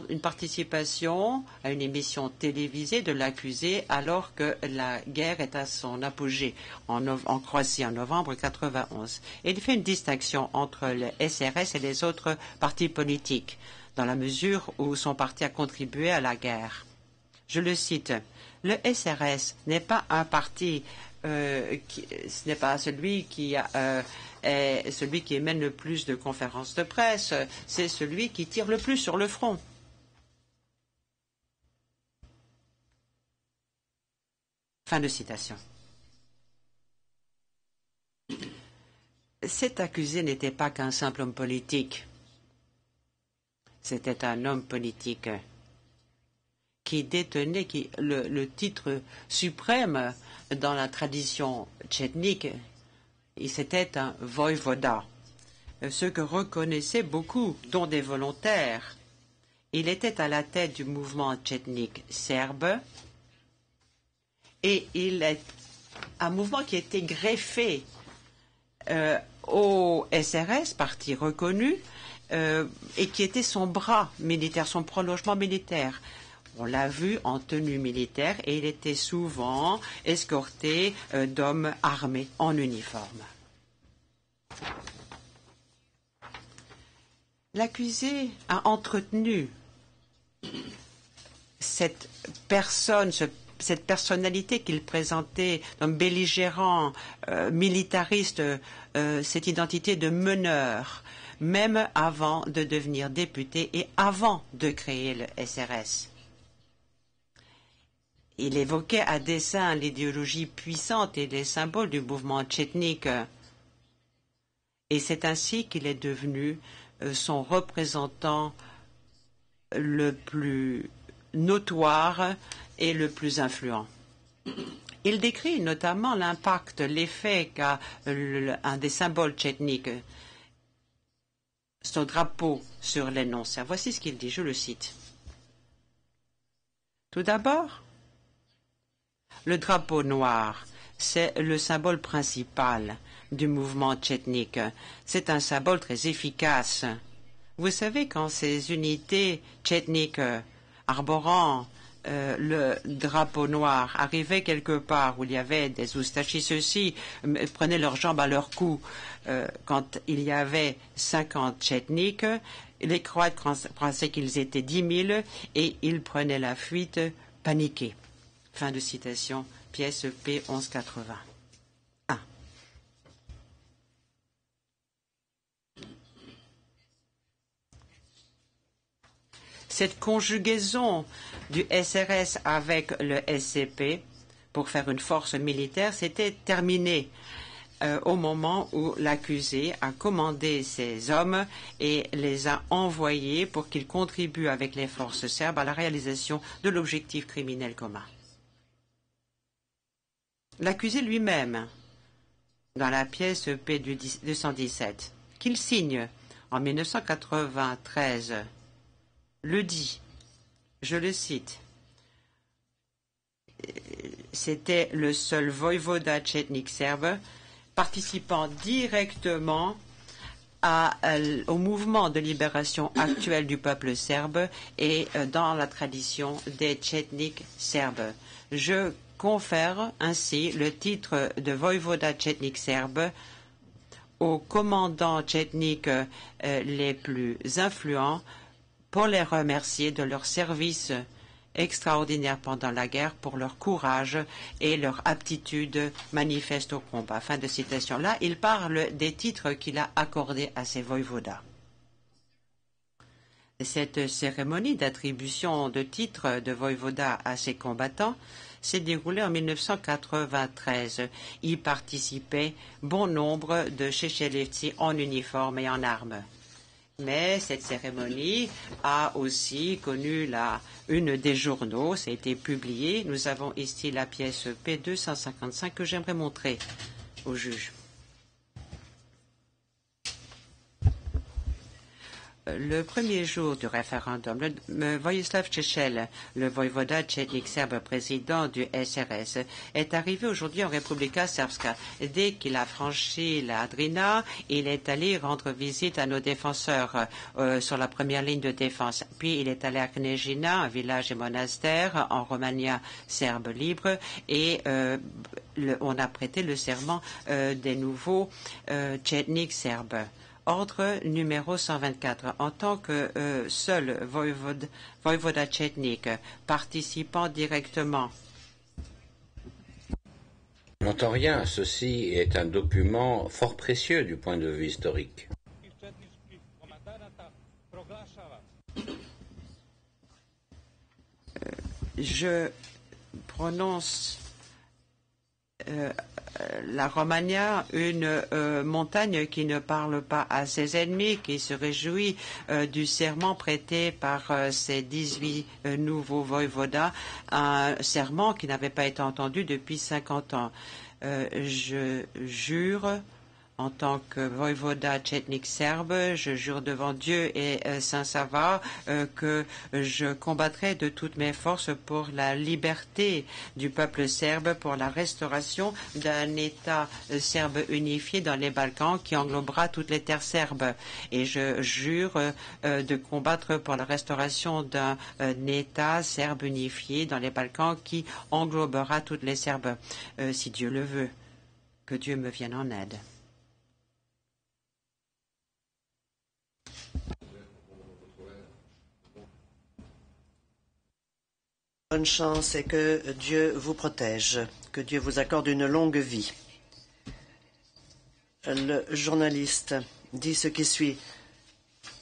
une participation à une émission télévisée de l'accusé alors que la guerre est à son apogée en Croatie en novembre 1991. Et il fait une distinction entre le SRS et les autres partis politiques, dans la mesure où son parti a contribué à la guerre. Je le cite, « Le SRS n'est pas un parti, ce n'est pas celui qui est celui qui émène le plus de conférences de presse, c'est celui qui tire le plus sur le front. » Fin de citation. Cet accusé n'était pas qu'un simple homme politique. C'était un homme politique qui détenait le titre suprême dans la tradition tchétnique. Et c'était un voïvoda, ce que reconnaissaient beaucoup, dont des volontaires. Il était à la tête du mouvement tchétnique serbe et il est un mouvement qui a été greffé au SRS, parti reconnu, et qui était son bras militaire, son prolongement militaire. On l'a vu en tenue militaire et il était souvent escorté d'hommes armés en uniforme. L'accusé a entretenu cette personnalité qu'il présentait comme belligérant, militariste, cette identité de meneur, même avant de devenir député et avant de créer le SRS. Il évoquait à dessein l'idéologie puissante et les symboles du mouvement tchétnique. Et c'est ainsi qu'il est devenu son représentant le plus notoire et le plus influent. Il décrit notamment l'impact, l'effet qu'a un des symboles tchétniques, son drapeau sur les non-serbes. Voici ce qu'il dit, je le cite. Tout d'abord, le drapeau noir, c'est le symbole principal du mouvement tchétnique. C'est un symbole très efficace. Vous savez, quand ces unités tchétniques arborant le drapeau noir arrivait quelque part où il y avait des oustachis, ceux-ci prenaient leurs jambes à leur cou. Quand il y avait 50 tchétniks, les Croates pensaient qu'ils étaient 10 000 et ils prenaient la fuite paniqués. Fin de citation, pièce P 1180. Cette conjugaison du SRS avec le SCP pour faire une force militaire s'était terminée au moment où l'accusé a commandé ses hommes et les a envoyés pour qu'ils contribuent avec les forces serbes à la réalisation de l'objectif criminel commun. L'accusé lui-même, dans la pièce P 217, qu'il signe en 1993, le dit, je le cite, c'était le seul voïvoda tchétnik serbe participant directement au mouvement de libération actuel du peuple serbe et dans la tradition des tchétniks serbes. Je confère ainsi le titre de voïvoda tchétnik serbe aux commandants tchétniks les plus influents pour les remercier de leur service extraordinaire pendant la guerre, pour leur courage et leur aptitude manifeste au combat. Fin de citation. Là, il parle des titres qu'il a accordés à ses voïvodas. Cette cérémonie d'attribution de titres de voïvoda à ses combattants s'est déroulée en 1993. Y participaient bon nombre de Tchétchélévtsi en uniforme et en armes. Mais cette cérémonie a aussi connu la une des journaux, ça a été publié. Nous avons ici la pièce P255 que j'aimerais montrer au juge. Le premier jour du référendum, le Vojislav Šešelj, le voïvoda tchétnik serbe président du SRS, est arrivé aujourd'hui en Republika Srpska. Dès qu'il a franchi la Drina, il est allé rendre visite à nos défenseurs sur la première ligne de défense. Puis il est allé à Knežina, un village et monastère en Romania serbe libre, et on a prêté le serment des nouveaux tchétniks serbes. Ordre numéro 124. En tant que seul voïvoda tchétnik participant directement. Je n'entends rien. Ceci est un document fort précieux du point de vue historique. Je prononce la Romagna, une montagne qui ne parle pas à ses ennemis, qui se réjouit du serment prêté par ses 18 nouveaux voïvodas, un serment qui n'avait pas été entendu depuis 50 ans. Je jure, en tant que voïvoda tchétnik serbe, je jure devant Dieu et Saint-Sava que je combattrai de toutes mes forces pour la liberté du peuple serbe, pour la restauration d'un État serbe unifié dans les Balkans qui englobera toutes les terres serbes. Et je jure de combattre pour la restauration d'un État serbe unifié dans les Balkans qui englobera toutes les Serbes, si Dieu le veut. Que Dieu me vienne en aide. Bonne chance et que Dieu vous protège, que Dieu vous accorde une longue vie. Le journaliste dit ce qui suit.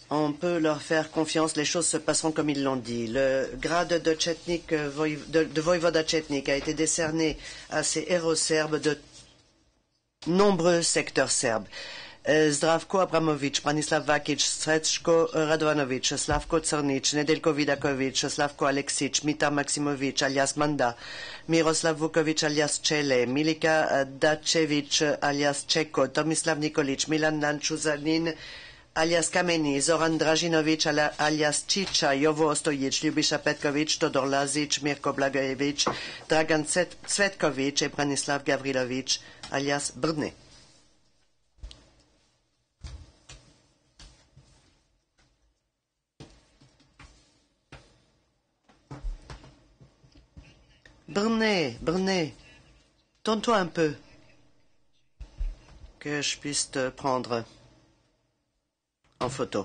On peut leur faire confiance, les choses se passeront comme ils l'ont dit. Le grade de tchétnik, de voïvoda tchétnik a été décerné à ces héros serbes de nombreux secteurs serbes. Zdravko Abramović, Branislav Vakić, Srećko Radovanović, Slavko Crnić, Nedeljko Vidaković, Slavko Aleksić, Mitar Maksimović alias Manda, Miroslav Vuković alias Čele, Milika Dačević alias Čeko, Tomislav Nikolić, Milan Lančuzanin alias Kameni, Zoran Dražinović alias Čiča, Jovo Ostojić, Ljubiša Petković, Todor Lazić, Mirko Blagojević, Dragan Cvetković et Branislav Gavrilović alias Brne. Brené, tourne-toi un peu, que je puisse te prendre en photo.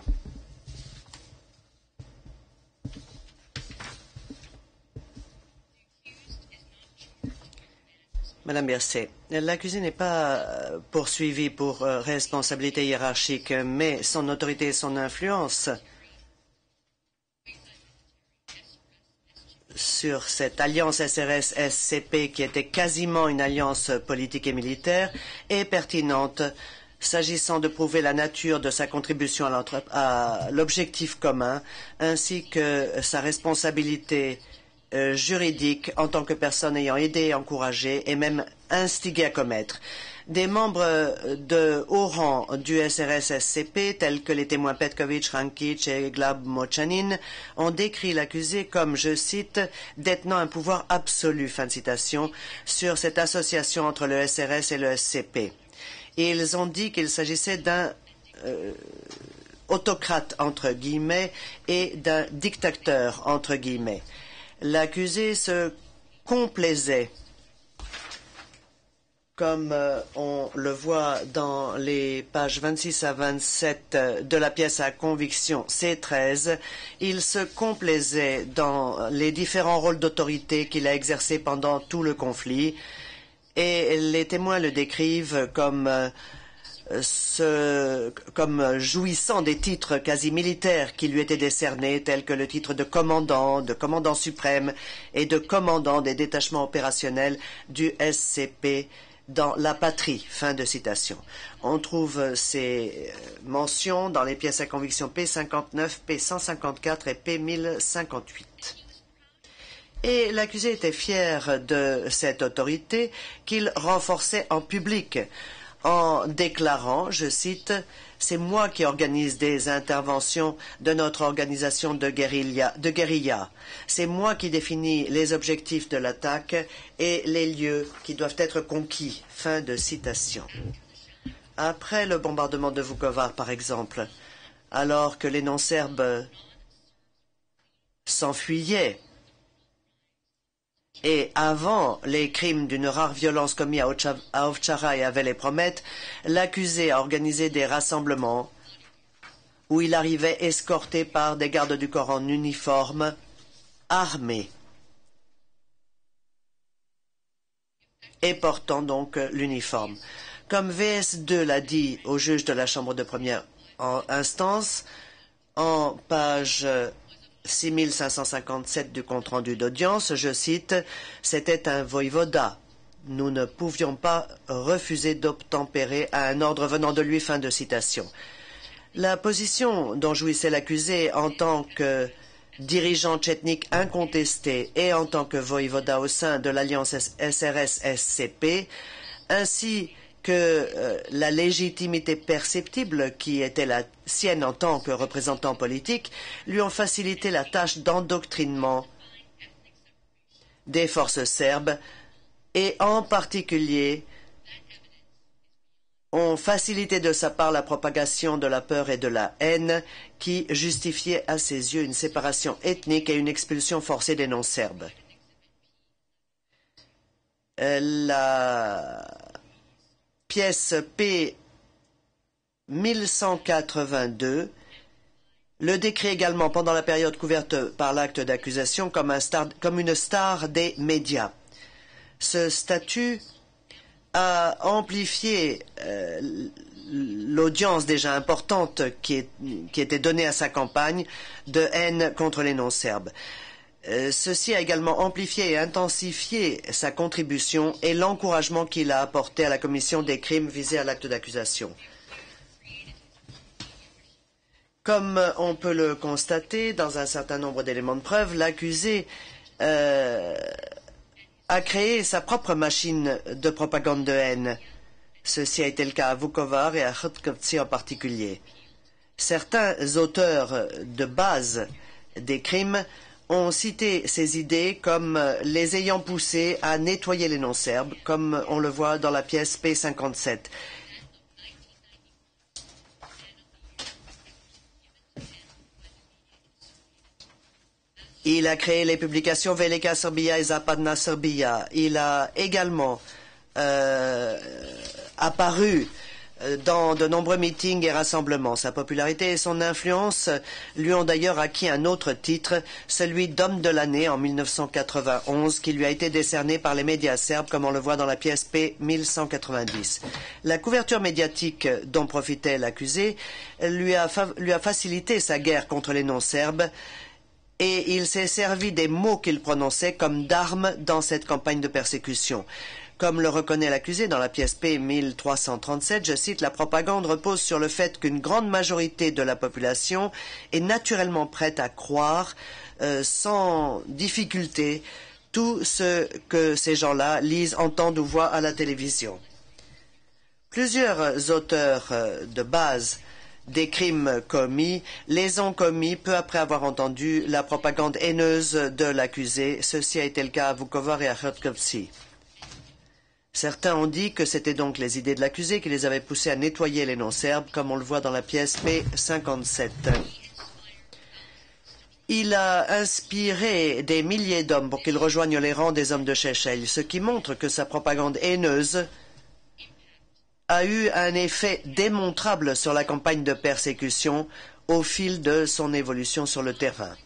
Madame Berset, l'accusé n'est pas poursuivi pour responsabilité hiérarchique, mais son autorité et son influence sur cette alliance SRS-SCP qui était quasiment une alliance politique et militaire est pertinente s'agissant de prouver la nature de sa contribution à l'objectif commun ainsi que sa responsabilité juridique en tant que personne ayant aidé et encouragé et même instigé à commettre. Des membres de haut rang du SRS-SCP, tels que les témoins Petkovic, Rankic et Glab Mochanin, ont décrit l'accusé comme, je cite, détenant un pouvoir absolu, fin de citation, sur cette association entre le SRS et le SCP. Et ils ont dit qu'il s'agissait d'un autocrate, entre guillemets, et d'un dictateur, entre guillemets. L'accusé se complaisait, comme on le voit dans les pages 26 à 27 de la pièce à conviction C13, il se complaisait dans les différents rôles d'autorité qu'il a exercés pendant tout le conflit, et les témoins le décrivent comme jouissant des titres quasi militaires qui lui étaient décernés, tels que le titre de commandant suprême et de commandant des détachements opérationnels du SCP dans la patrie. Fin de citation. On trouve ces mentions dans les pièces à conviction P59, P154 et P1058. Et l'accusé était fier de cette autorité qu'il renforçait en public en déclarant, je cite, « C'est moi qui organise des interventions de notre organisation de guérilla. C'est moi qui définis les objectifs de l'attaque et les lieux qui doivent être conquis. » Fin de citation. Après le bombardement de Vukovar, par exemple, alors que les non-serbes s'enfuyaient, et avant les crimes d'une rare violence commis à Ovtchara et à Velepromet, l'accusé a organisé des rassemblements où il arrivait escorté par des gardes du corps en uniforme, armés, et portant donc l'uniforme. Comme VS2 l'a dit au juge de la Chambre de première instance, en page 6557 du compte-rendu d'audience, je cite, « C'était un voïvoda. Nous ne pouvions pas refuser d'obtempérer à un ordre venant de lui. » Fin de citation. La position dont jouissait l'accusé en tant que dirigeant tchétnique incontesté et en tant que voïvoda au sein de l'alliance SRS-SCP, ainsi que la légitimité perceptible qui était la sienne en tant que représentant politique, lui ont facilité la tâche d'endoctrinement des forces serbes et en particulier ont facilité de sa part la propagation de la peur et de la haine qui justifiait à ses yeux une séparation ethnique et une expulsion forcée des non-serbes. La pièce P 1182 le décrit également pendant la période couverte par l'acte d'accusation comme une star des médias. Ce statut a amplifié l'audience déjà importante qui était donnée à sa campagne de haine contre les non-serbes. Ceci a également amplifié et intensifié sa contribution et l'encouragement qu'il a apporté à la commission des crimes visés à l'acte d'accusation. Comme on peut le constater dans un certain nombre d'éléments de preuve, l'accusé a créé sa propre machine de propagande de haine. Ceci a été le cas à Vukovar et à Khodkovtsi en particulier. Certains auteurs de base des crimes ont cité ces idées comme les ayant poussés à nettoyer les non-serbes, comme on le voit dans la pièce P57. Il a créé les publications Velika Srbija et Zapadna Srbija. Il a également apparu dans de nombreux meetings et rassemblements. Sa popularité et son influence lui ont d'ailleurs acquis un autre titre, celui d'homme de l'année en 1991, qui lui a été décerné par les médias serbes, comme on le voit dans la pièce P 1190. La couverture médiatique dont profitait l'accusé lui a facilité sa guerre contre les non-serbes, et il s'est servi des mots qu'il prononçait comme d'armes dans cette campagne de persécution. Comme le reconnaît l'accusé dans la pièce P 1337, je cite, « La propagande repose sur le fait qu'une grande majorité de la population est naturellement prête à croire sans difficulté tout ce que ces gens-là lisent, entendent ou voient à la télévision. » Plusieurs auteurs de base des crimes commis les ont commis peu après avoir entendu la propagande haineuse de l'accusé. Ceci a été le cas à Vukovar et à Hrtkovci. Certains ont dit que c'était donc les idées de l'accusé qui les avaient poussés à nettoyer les non-serbes, comme on le voit dans la pièce P57. Il a inspiré des milliers d'hommes pour qu'ils rejoignent les rangs des hommes de Šešelj, ce qui montre que sa propagande haineuse a eu un effet démontrable sur la campagne de persécution au fil de son évolution sur le terrain.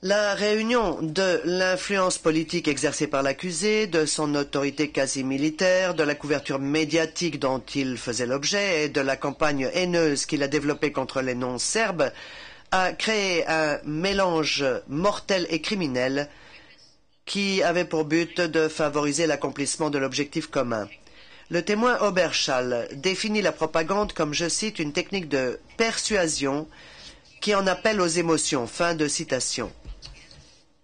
La réunion de l'influence politique exercée par l'accusé, de son autorité quasi-militaire, de la couverture médiatique dont il faisait l'objet et de la campagne haineuse qu'il a développée contre les non-serbes a créé un mélange mortel et criminel qui avait pour but de favoriser l'accomplissement de l'objectif commun. Le témoin Oberschall définit la propagande comme, je cite, une technique de persuasion qui en appelle aux émotions. Fin de citation.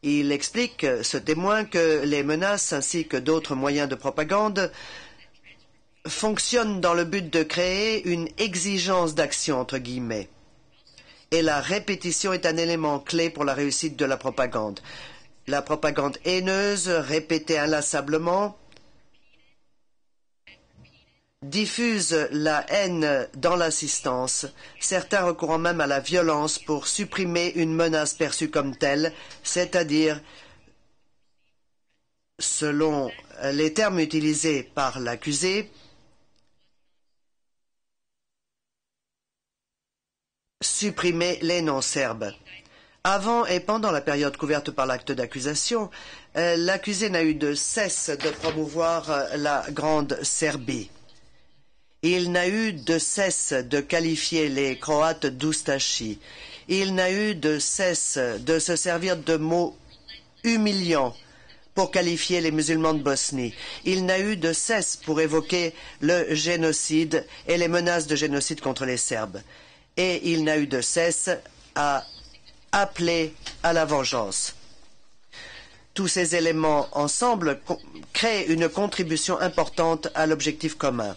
Il explique, ce témoin, que les menaces ainsi que d'autres moyens de propagande fonctionnent dans le but de créer une exigence d'action, entre guillemets. Et la répétition est un élément clé pour la réussite de la propagande. La propagande haineuse, répétée inlassablement, diffuse la haine dans l'assistance, certains recourant même à la violence pour supprimer une menace perçue comme telle, c'est-à-dire, selon les termes utilisés par l'accusé, supprimer les non-serbes. Avant et pendant la période couverte par l'acte d'accusation, l'accusé n'a eu de cesse de promouvoir la Grande Serbie. Il n'a eu de cesse de qualifier les Croates d'Ustashi. Il n'a eu de cesse de se servir de mots humiliants pour qualifier les musulmans de Bosnie. Il n'a eu de cesse pour évoquer le génocide et les menaces de génocide contre les Serbes. Et il n'a eu de cesse à appeler à la vengeance. Tous ces éléments ensemble créent une contribution importante à l'objectif commun.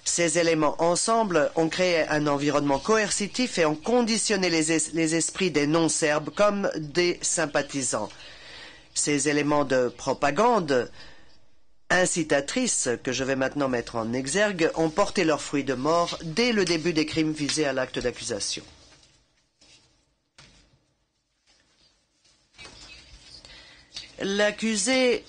Ces éléments ensemble ont créé un environnement coercitif et ont conditionné les esprits des non-serbes comme des sympathisants. Ces éléments de propagande incitatrice que je vais maintenant mettre en exergue ont porté leurs fruits de mort dès le début des crimes visés à l'acte d'accusation. L'accusé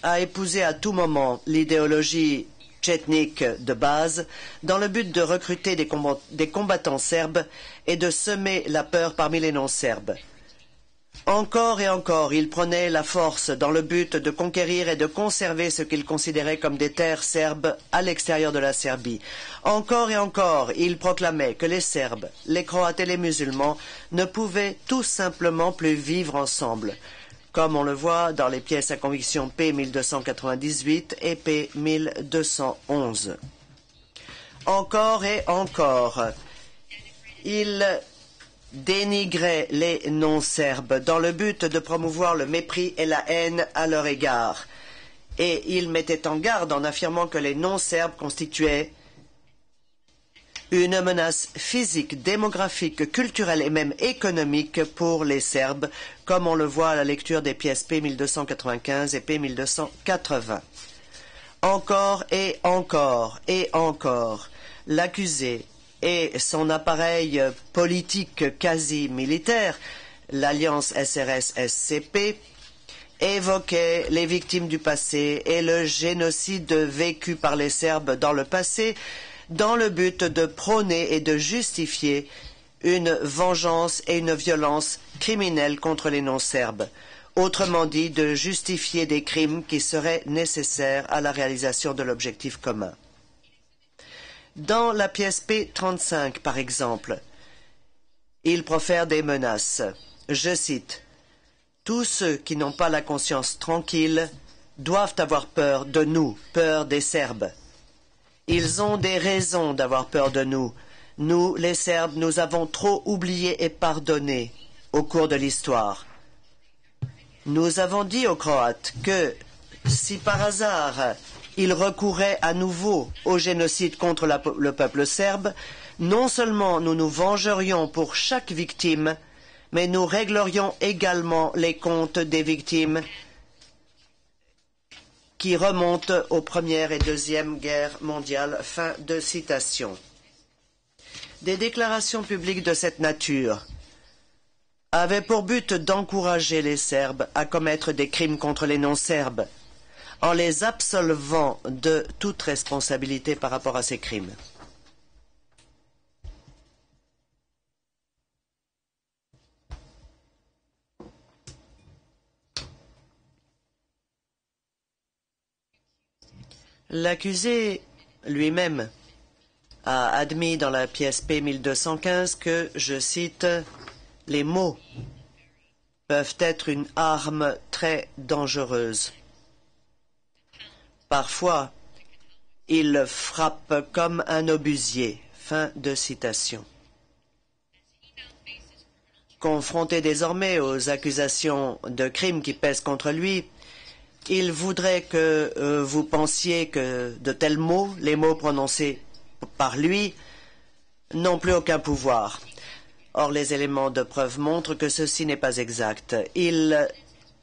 a épousé à tout moment l'idéologie tchétnique de base dans le but de recruter des combattants serbes et de semer la peur parmi les non-serbes. Encore et encore, il prenait la force dans le but de conquérir et de conserver ce qu'il considérait comme des terres serbes à l'extérieur de la Serbie. Encore et encore, il proclamait que les Serbes, les Croates et les musulmans ne pouvaient tout simplement plus vivre ensemble, comme on le voit dans les pièces à conviction P 1298 et P 1211. Encore et encore, il dénigrait les non-serbes dans le but de promouvoir le mépris et la haine à leur égard. Et il mettait en garde en affirmant que les non-serbes constituaient une menace physique, démographique, culturelle et même économique pour les Serbes, comme on le voit à la lecture des pièces P 1295 et P 1280. Encore et encore et encore, l'accusé et son appareil politique quasi militaire, l'alliance SRS-SCP, évoquait les victimes du passé et le génocide vécu par les Serbes dans le passé, dans le but de prôner et de justifier une vengeance et une violence criminelle contre les non-serbes. Autrement dit, de justifier des crimes qui seraient nécessaires à la réalisation de l'objectif commun. Dans la pièce P35, par exemple, il profère des menaces. Je cite, « Tous ceux qui n'ont pas la conscience tranquille doivent avoir peur de nous, peur des Serbes. Ils ont des raisons d'avoir peur de nous. Nous, les Serbes, nous avons trop oublié et pardonné au cours de l'histoire. Nous avons dit aux Croates que si par hasard ils recouraient à nouveau au génocide contre le peuple serbe, non seulement nous nous vengerions pour chaque victime, mais nous réglerions également les comptes des victimes qui remontent aux Première et Deuxième Guerres mondiales. » Fin de citation. Des déclarations publiques de cette nature avaient pour but d'encourager les Serbes à commettre des crimes contre les non-serbes, en les absolvant de toute responsabilité par rapport à ces crimes. L'accusé lui-même a admis dans la pièce P1215 que, je cite, « Les mots peuvent être une arme très dangereuse. Parfois, ils frappent comme un obusier. » Fin de citation. Confronté désormais aux accusations de crimes qui pèsent contre lui, il voudrait que vous pensiez que de tels mots, les mots prononcés par lui, n'ont plus aucun pouvoir. Or, les éléments de preuve montrent que ceci n'est pas exact. Il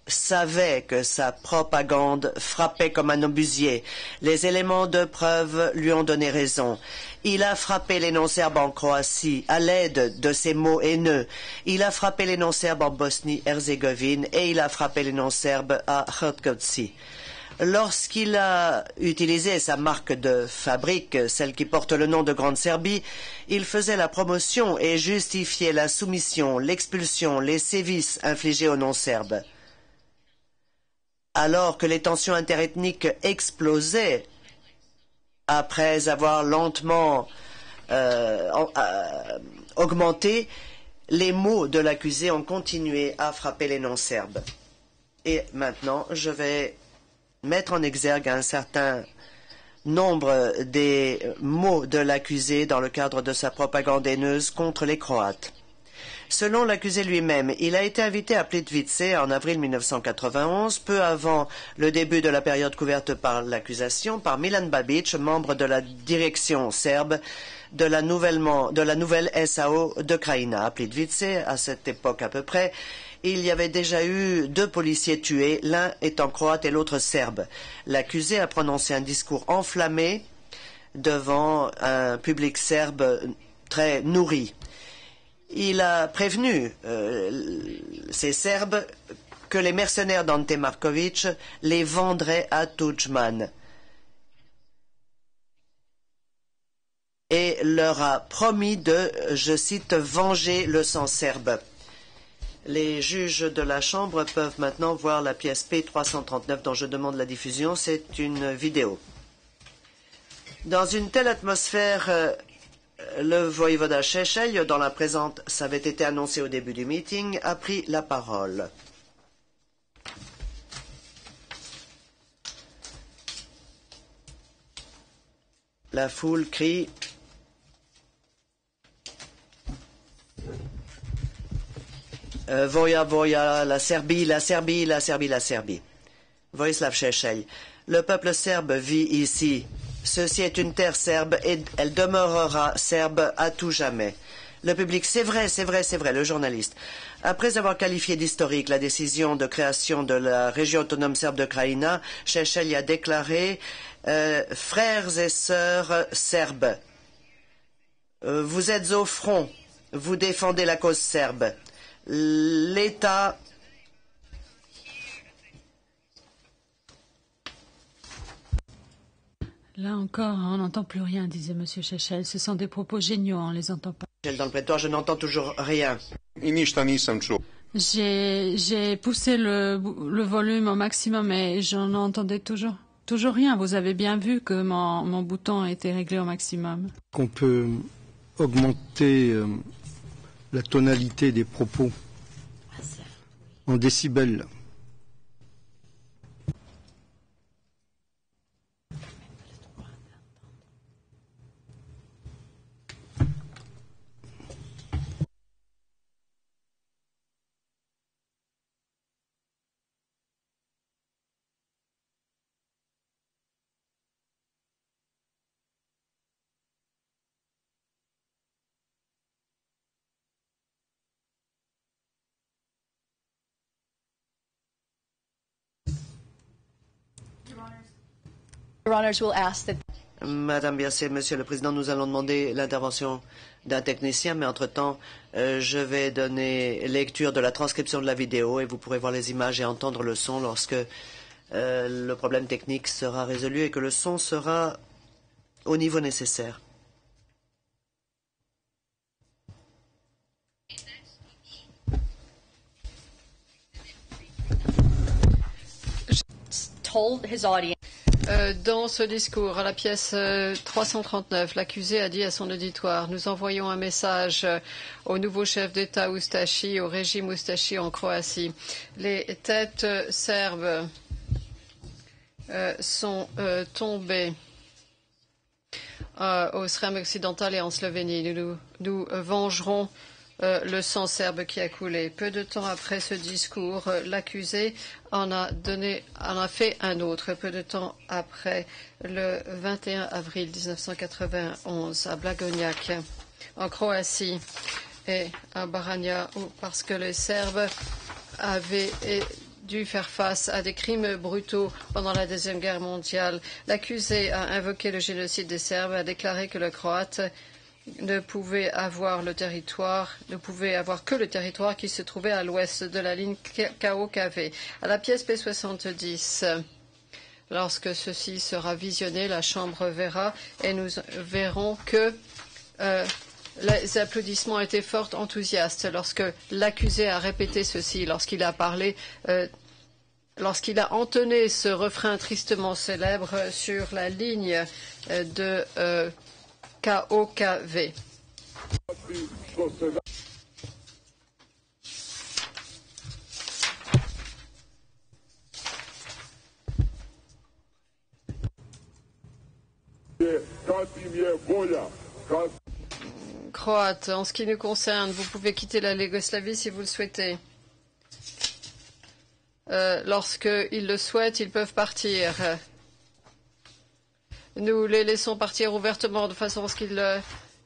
savait que sa propagande frappait comme un obusier. Les éléments de preuve lui ont donné raison. Il a frappé les non-serbes en Croatie à l'aide de ces mots haineux. Il a frappé les non-serbes en Bosnie-Herzégovine et il a frappé les non-serbes à Hrtkovci. Lorsqu'il a utilisé sa marque de fabrique, celle qui porte le nom de Grande Serbie, il faisait la promotion et justifiait la soumission, l'expulsion, les sévices infligés aux non-serbes. Alors que les tensions interethniques explosaient, après avoir lentement augmenté, les mots de l'accusé ont continué à frapper les non-serbes. Et maintenant, je vais mettre en exergue un certain nombre des mots de l'accusé dans le cadre de sa propagande haineuse contre les Croates. Selon l'accusé lui-même, il a été invité à Plitvice en avril 1991, peu avant le début de la période couverte par l'accusation, par Milan Babic, membre de la direction serbe de la nouvelle SAO de Krajina. À Plitvice, à cette époque à peu près, il y avait déjà eu 2 policiers tués, l'un étant croate et l'autre serbe. L'accusé a prononcé un discours enflammé devant un public serbe très nourri. Il a prévenu ces Serbes que les mercenaires d'Ante Markovic les vendraient à Tudjman et leur a promis de, je cite, venger le sang serbe. Les juges de la Chambre peuvent maintenant voir la pièce P339 dont je demande la diffusion. C'est une vidéo. Dans une telle atmosphère, le voïvoda Šešelj, dont la présence avait été annoncée au début du meeting, a pris la parole. La foule crie « Voja, voja, la Serbie, la Serbie, la Serbie, la Serbie ». Vojislav Šešelj. Le peuple serbe vit ici. Ceci est une terre serbe et elle demeurera serbe à tout jamais. Le public, c'est vrai, c'est vrai, c'est vrai, le journaliste. Après avoir qualifié d'historique la décision de création de la région autonome serbe de Krajina, Šešelj a déclaré frères et sœurs serbes, Vous êtes au front. Vous défendez la cause serbe. L'État... Là encore, on n'entend plus rien, disait M. Šešelj. Ce sont des propos géniaux, on ne les entend pas. Dans le prétoire, je n'entends toujours rien. J'ai poussé le volume au maximum et je n'entendais toujours rien. Vous avez bien vu que mon bouton était réglé au maximum. Qu'on peut augmenter la tonalité des propos en décibels. Madame Biassé, Monsieur le Président, nous allons demander l'intervention d'un technicien, mais entre-temps, je vais donner lecture de la transcription de la vidéo et vous pourrez voir les images et entendre le son lorsque le problème technique sera résolu et que le son sera au niveau nécessaire. Dans ce discours, à la pièce 339, l'accusé a dit à son auditoire: nous envoyons un message au nouveau chef d'État Ustashi, au régime Ustashi en Croatie. Les têtes serbes sont tombées au Srem occidental et en Slovénie. Nous vengerons le sang serbe qui a coulé. Peu de temps après ce discours, l'accusé en a fait un autre. Peu de temps après, le 21 avril 1991, à Blagojnac, en Croatie, et à Baranja, parce que les Serbes avaient dû faire face à des crimes brutaux pendant la Deuxième Guerre mondiale. L'accusé a invoqué le génocide des Serbes et a déclaré que le Croate ne pouvait avoir que le territoire qui se trouvait à l'ouest de la ligne KOKV. À la pièce P70, lorsque ceci sera visionné, la Chambre verra et nous verrons que les applaudissements étaient fort enthousiastes lorsque l'accusé a répété ceci, lorsqu'il a parlé, lorsqu'il a entonné ce refrain tristement célèbre sur la ligne de KOKV. Croate, en ce qui nous concerne, vous pouvez quitter la Yougoslavie si vous le souhaitez. Lorsqu'ils le souhaitent, ils peuvent partir. Nous les laissons partir ouvertement de façon à ce qu'ils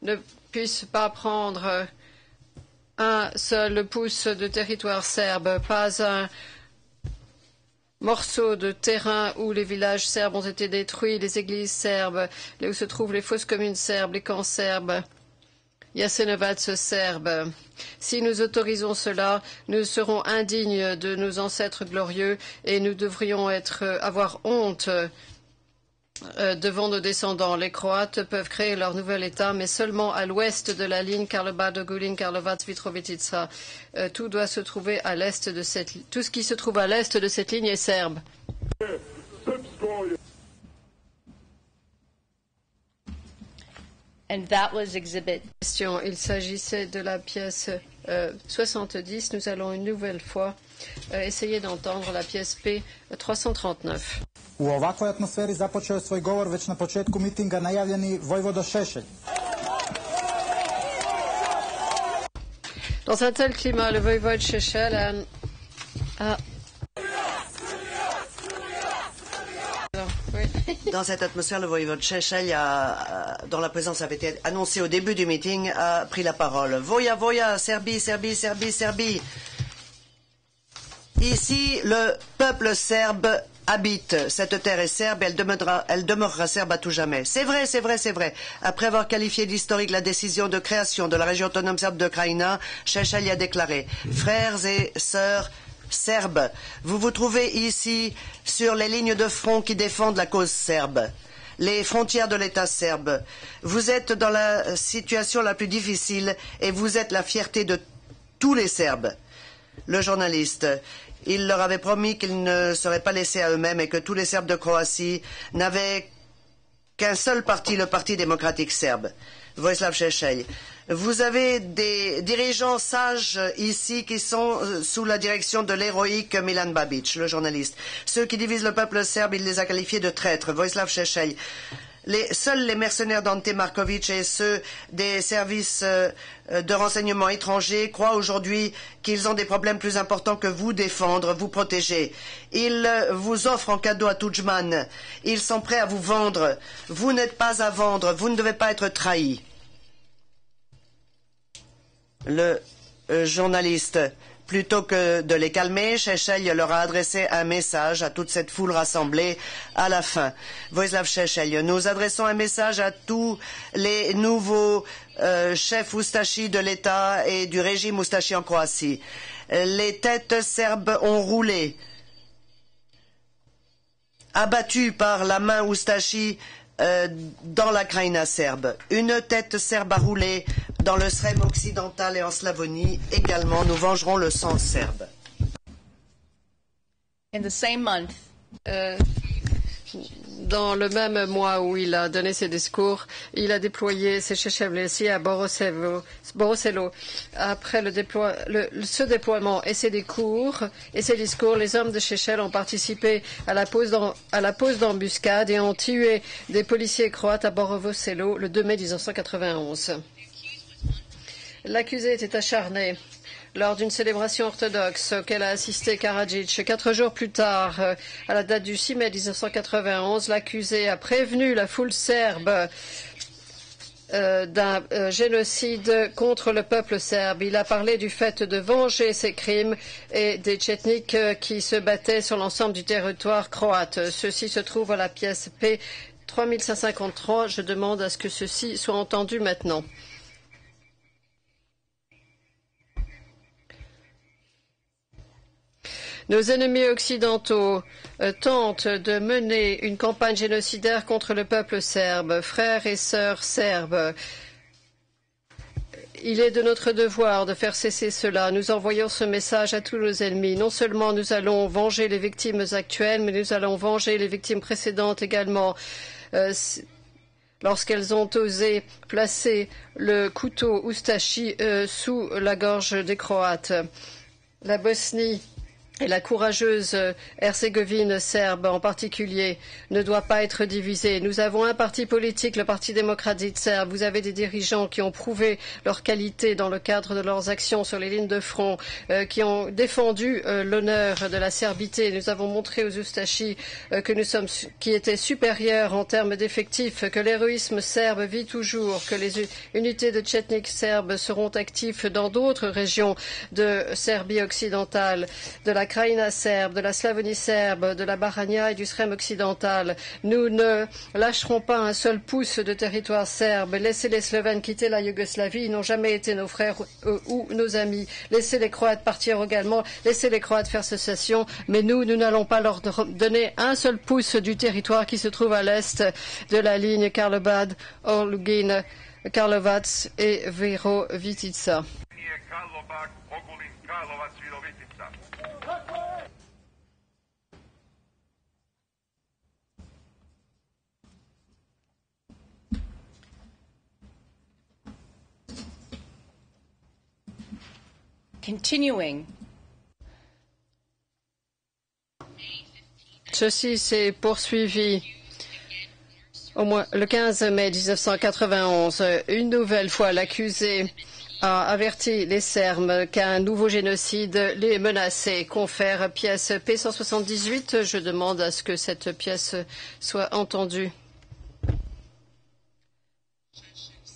ne puissent pas prendre un seul pouce de territoire serbe, pas un morceau de terrain où les villages serbes ont été détruits, les églises serbes, où se trouvent les fosses communes serbes, les camps serbes, Jasenovac serbe. Si nous autorisons cela, nous serons indignes de nos ancêtres glorieux et nous devrions avoir honte devant nos descendants. Les Croates peuvent créer leur nouvel État, mais seulement à l'ouest de la ligne Karlobac-Ogulin, Karlovac-Mitrovica. Tout doit se trouver à l'est de tout ce qui se trouve à l'est de cette ligne est serbe. And that was exhibit. Il s'agissait de la pièce 70. Nous allons une nouvelle fois essayer d'entendre la pièce P339. U ovakvoj atmosferi započeo je svoj govor već na početku mitinga najavljeni Vojvoda Šešelj. Dans un tel climat, le voïvode Šešelj a Dans cette atmosphère, le voïvode Šešelj, dont la présence avait été annoncée au début du meeting, a pris la parole. Voja, voja, Serbie, Serbie, Serbie, Serbie. Ici, le peuple serbe habite cette terre est serbe et elle demeurera serbe à tout jamais. C'est vrai, c'est vrai, c'est vrai. Après avoir qualifié d'historique la décision de création de la région autonome serbe de Krajina, Šešelj a déclaré « Frères et sœurs serbes, vous vous trouvez ici sur les lignes de front qui défendent la cause serbe. Les frontières de l'État serbe. Vous êtes dans la situation la plus difficile et vous êtes la fierté de tous les Serbes. » Le journaliste, il leur avait promis qu'ils ne seraient pas laissés à eux-mêmes et que tous les Serbes de Croatie n'avaient qu'un seul parti, le Parti démocratique serbe. Vojislav Šešelj. Vous avez des dirigeants sages ici qui sont sous la direction de l'héroïque Milan Babic, le journaliste. Ceux qui divisent le peuple serbe, il les a qualifiés de traîtres. Vojislav Šešelj. Seuls les mercenaires d'Ante Markovic et ceux des services de renseignement étrangers croient aujourd'hui qu'ils ont des problèmes plus importants que vous défendre, vous protéger. Ils vous offrent en cadeau à Tudjman. Ils sont prêts à vous vendre. Vous n'êtes pas à vendre. Vous ne devez pas être trahis. Le journaliste. Plutôt que de les calmer, Šešelj leur a adressé un message à toute cette foule rassemblée à la fin. Vojislav Šešelj, nous adressons un message à tous les nouveaux chefs Ustashi de l'État et du régime Ustashi en Croatie. Les têtes serbes ont roulé, abattues par la main Ustashi dans la Krajina serbe. Une tête serbe a roulé dans le Srem occidental et en Slavonie. Également, nous vengerons le sang serbe. In the same month, dans le même mois où il a donné ses discours, il a déployé ses Šešelj à Borosello. Après ce déploiement et ses discours, les hommes de Šešelj ont participé à la pose d'embuscade et ont tué des policiers croates à Borosello le 2 mai 1991. L'accusé était acharné lors d'une célébration orthodoxe auquel a assisté Karadzic. 4 jours plus tard, à la date du 6 mai 1991, l'accusé a prévenu la foule serbe d'un génocide contre le peuple serbe. Il a parlé du fait de venger ses crimes et des tchétniks qui se battaient sur l'ensemble du territoire croate. Ceci se trouve à la pièce P 3553. Je demande à ce que ceci soit entendu maintenant. Nos ennemis occidentaux tentent de mener une campagne génocidaire contre le peuple serbe. Frères et sœurs serbes, il est de notre devoir de faire cesser cela. Nous envoyons ce message à tous nos ennemis. Non seulement nous allons venger les victimes actuelles, mais nous allons venger les victimes précédentes également. Lorsqu'elles ont osé placer le couteau Ustashi sous la gorge des Croates. La Bosnie et la courageuse Herzégovine serbe en particulier ne doit pas être divisée. Nous avons un parti politique, le Parti démocratique serbe. Vous avez des dirigeants qui ont prouvé leur qualité dans le cadre de leurs actions sur les lignes de front, qui ont défendu l'honneur de la serbité. Nous avons montré aux Ustashi que nous sommes qui étaient supérieurs en termes d'effectifs, que l'héroïsme serbe vit toujours, que les unités de tchétniks serbes seront actifs dans d'autres régions de Serbie occidentale, de la Krajina serbe, de la Slavonie serbe, de la Baranja et du Srem occidental. Nous ne lâcherons pas un seul pouce de territoire serbe. Laissez les Slovènes quitter la Yougoslavie, ils n'ont jamais été nos frères ou nos amis. Laissez les Croates partir également, laissez les Croates faire sécession, mais nous n'allons pas leur donner un seul pouce du territoire qui se trouve à l'est de la ligne Karlobag, Orlugin, Karlovac et Virovitica. continuing. Ceci s'est poursuivi au moins le 15 mai 1991. Une nouvelle fois, l'accusé a averti les Serbes qu'un nouveau génocide les menaçait. Confère pièce P178. Je demande à ce que cette pièce soit entendue.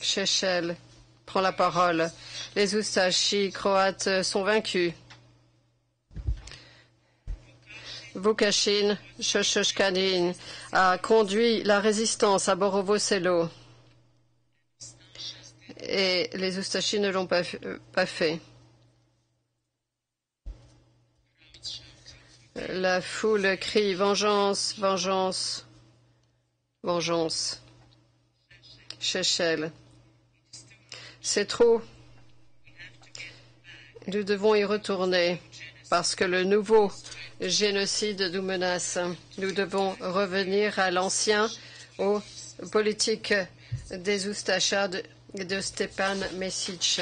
Šešelj prend la parole. Les Ustashi croates sont vaincus. Vukašin Šošoškanin a conduit la résistance à Borovo Selo. Et les Oustachis ne l'ont pas fait. La foule crie vengeance, vengeance, vengeance. Shechel. C'est trop. Nous devons y retourner parce que le nouveau génocide nous menace. Nous devons revenir à l'ancien, aux politiques des Oustachas de Stepan Mesić.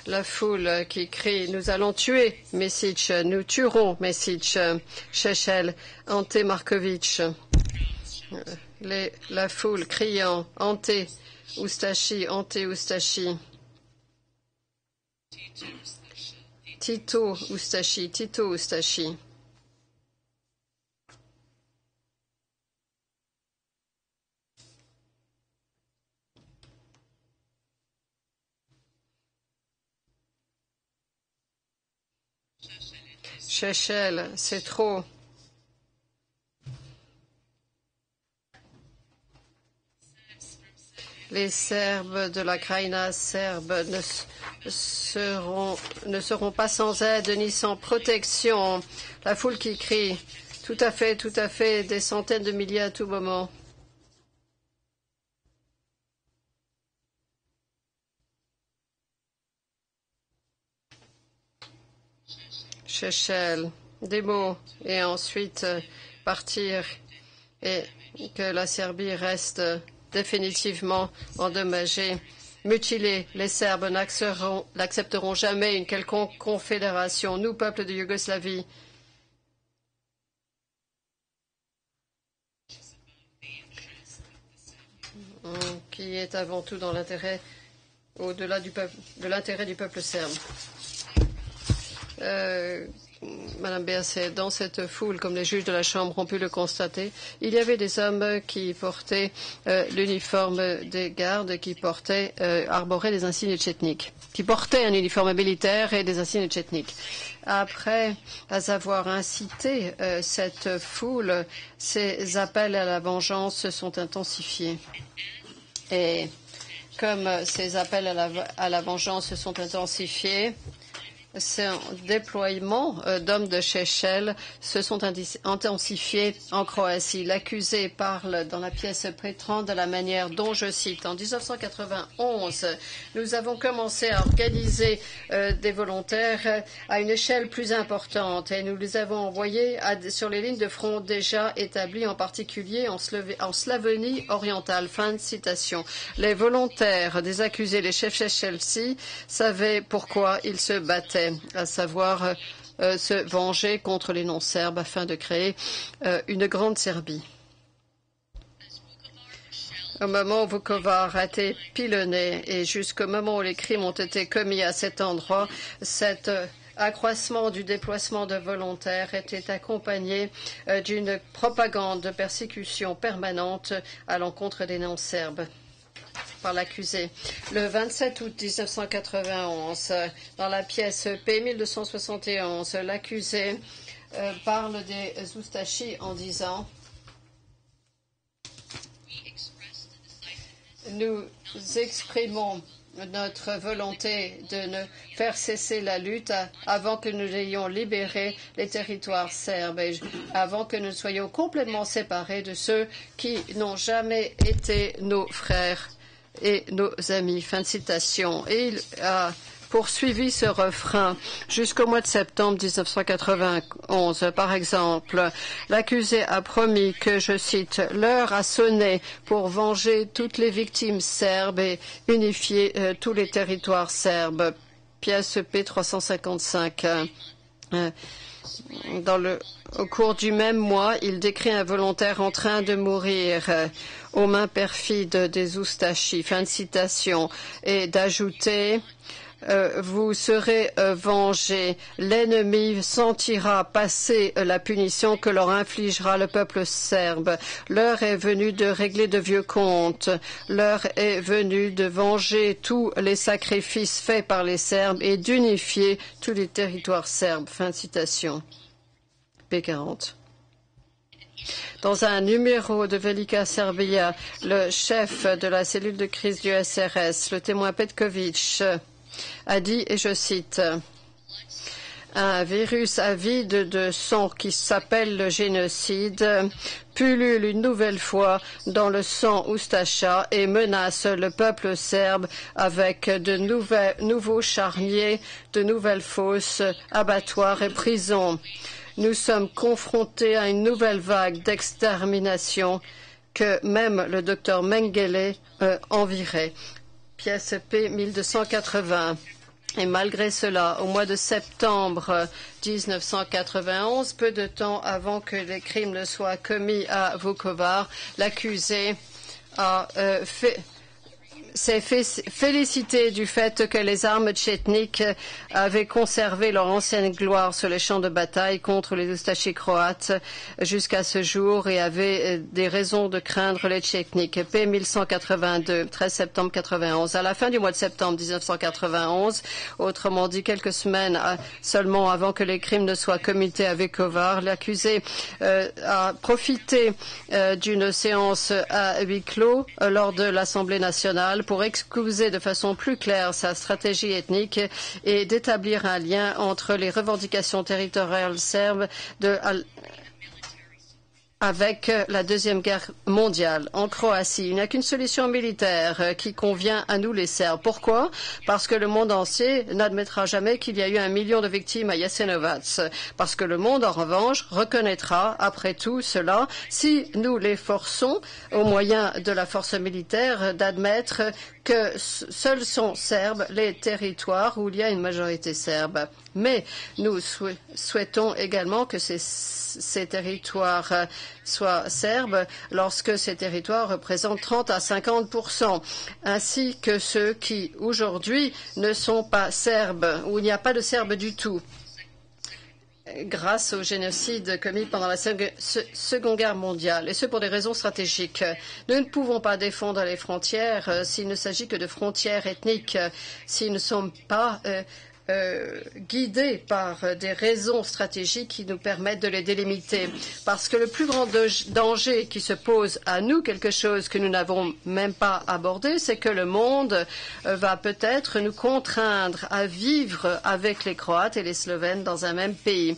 La foule qui crie « Nous allons tuer Mesić, nous tuerons Mesić », Šešelj, Ante Marković. La foule criant « Ante Ustashi, Ante Ustashi ». Tito Ustashi, Tito Ustashi. Šešelj, c'est trop. Les Serbes de la Krajina serbe ne seront pas sans aide ni sans protection. La foule qui crie « Tout à fait, des centaines de milliers à tout moment ». Šešelj, des mots, et ensuite partir, et que la Serbie reste définitivement endommagée, mutilée. Les Serbes n'accepteront jamais une quelconque confédération. Nous, peuple de Yougoslavie, qui est avant tout dans l'intérêt, au-delà de l'intérêt du peuple serbe. Madame Berset, dans cette foule, comme les juges de la Chambre ont pu le constater, il y avait des hommes qui portaient l'uniforme des gardes, qui arboraient des insignes tchétniques, qui portaient un uniforme militaire et des insignes tchétniques. Après avoir incité cette foule, ces appels à la vengeance se sont intensifiés. Et comme ces appels à la vengeance se sont intensifiés, ces déploiements d'hommes de Šešelj se sont intensifiés en Croatie. L'accusé parle dans la pièce Pétran de la manière dont, je cite, « En 1991, nous avons commencé à organiser des volontaires à une échelle plus importante et nous les avons envoyés sur les lignes de front déjà établies, en particulier en Slavonie orientale. » Fin de citation. Les volontaires des accusés, les chefs Šešeljci, savaient pourquoi ils se battaient, à savoir se venger contre les non-serbes afin de créer une grande Serbie. Au moment où Vukovar a été pilonné et jusqu'au moment où les crimes ont été commis à cet endroit, cet accroissement du déplacement de volontaires était accompagné d'une propagande de persécution permanente à l'encontre des non-serbes par l'accusé. Le 27 août 1991, dans la pièce P1271, l'accusé parle des Oustachis en disant « Nous exprimons notre volonté de ne faire cesser la lutte avant que nous ayons libéré les territoires serbes et avant que nous soyons complètement séparés de ceux qui n'ont jamais été nos frères et nos amis. » Fin de citation. Et il a poursuivi ce refrain jusqu'au mois de septembre 1991. Par exemple, l'accusé a promis que, je cite, « l'heure a sonné pour venger toutes les victimes serbes et unifier tous les territoires serbes ». Pièce P355. Au cours du même mois, il décrit un volontaire en train de mourir aux mains perfides des Oustachis. Fin de citation. Et d'ajouter vous serez vengés. L'ennemi sentira passer la punition que leur infligera le peuple serbe. L'heure est venue de régler de vieux comptes. L'heure est venue de venger tous les sacrifices faits par les Serbes et d'unifier tous les territoires serbes. Fin de citation. P40. Dans un numéro de Velika Serbia, le chef de la cellule de crise du SRS, le témoin Petkovic, a dit, et je cite, « Un virus avide de sang qui s'appelle le génocide pullule une nouvelle fois dans le sang oustachien et menace le peuple serbe avec de nouveaux charniers, de nouvelles fosses, abattoirs et prisons. Nous sommes confrontés à une nouvelle vague d'extermination que même le docteur Mengele envirait. » Pièce P 1280. Et malgré cela, au mois de septembre 1991, peu de temps avant que les crimes ne soient commis à Vukovar, l'accusé s'est félicité du fait que les armes tchétniques avaient conservé leur ancienne gloire sur les champs de bataille contre les oustachis croates jusqu'à ce jour et avait des raisons de craindre les tchétniques. P 1182, 13 septembre 91. À la fin du mois de septembre 1991, autrement dit quelques semaines seulement avant que les crimes ne soient commis à Vukovar, l'accusé a profité d'une séance à huis clos lors de l'Assemblée nationale pour excuser de façon plus claire sa stratégie ethnique et d'établir un lien entre les revendications territoriales serbes avec la Deuxième Guerre mondiale. En Croatie, il n'y a qu'une solution militaire qui convient à nous les Serbes. Pourquoi? Parce que le monde entier n'admettra jamais qu'il y a eu 1 million de victimes à Jasenovac. Parce que le monde, en revanche, reconnaîtra, après tout cela, si nous les forçons, au moyen de la force militaire, d'admettre que seuls sont serbes les territoires où il y a une majorité serbe. Mais nous souhaitons également que ces territoires soient serbes lorsque ces territoires représentent 30 à 50%, ainsi que ceux qui, aujourd'hui, ne sont pas serbes, où il n'y a pas de serbes du tout, grâce au génocide commis pendant la Seconde Guerre mondiale, et ce pour des raisons stratégiques. Nous ne pouvons pas défendre les frontières s'il ne s'agit que de frontières ethniques, s'ils ne sont pas guidés par des raisons stratégiques qui nous permettent de les délimiter. Parce que le plus grand danger qui se pose à nous, quelque chose que nous n'avons même pas abordé, c'est que le monde va peut-être nous contraindre à vivre avec les Croates et les Slovènes dans un même pays.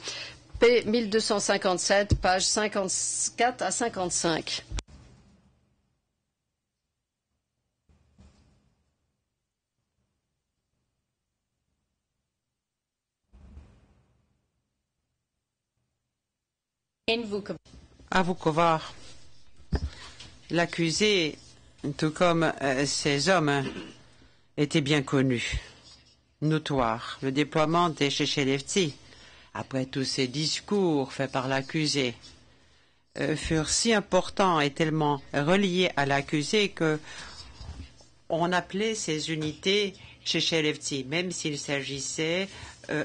P 1257, pages 54 à 55. À Vukovar, l'accusé, tout comme ces hommes, était bien connu, notoire. Le déploiement des Chechelevtsi, après tous ces discours faits par l'accusé, furent si importants et tellement reliés à l'accusé que on appelait ces unités Chechelevtsi, même s'il s'agissait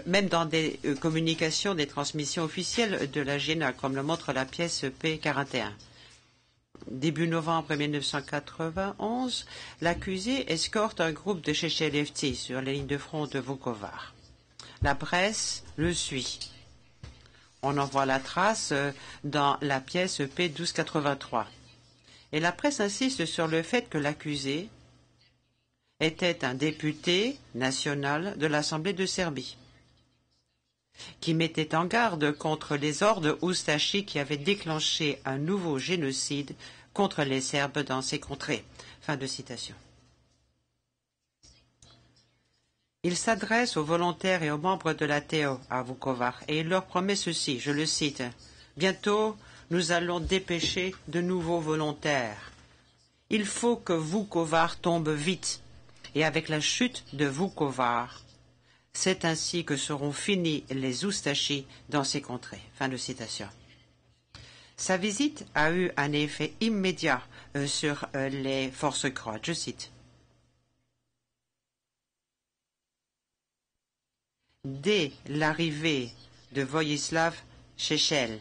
même dans des communications, des transmissions officielles de la GENA, comme le montre la pièce P41. Début novembre 1991, l'accusé escorte un groupe de Chechelevtsi sur la ligne de front de Vukovar. La presse le suit. On en voit la trace dans la pièce P1283. Et la presse insiste sur le fait que l'accusé était un député national de l'Assemblée de Serbie, qui mettait en garde contre les hordes oustachis qui avaient déclenché un nouveau génocide contre les Serbes dans ces contrées. Fin de citation. Il s'adresse aux volontaires et aux membres de la TO à Vukovar et il leur promet ceci, je le cite, « Bientôt, nous allons dépêcher de nouveaux volontaires. Il faut que Vukovar tombe vite. Et avec la chute de Vukovar, c'est ainsi que seront finis les oustachis dans ces contrées. » Fin de citation. Sa visite a eu un effet immédiat sur les forces croates. Je cite. Dès l'arrivée de Vojislav Šešelj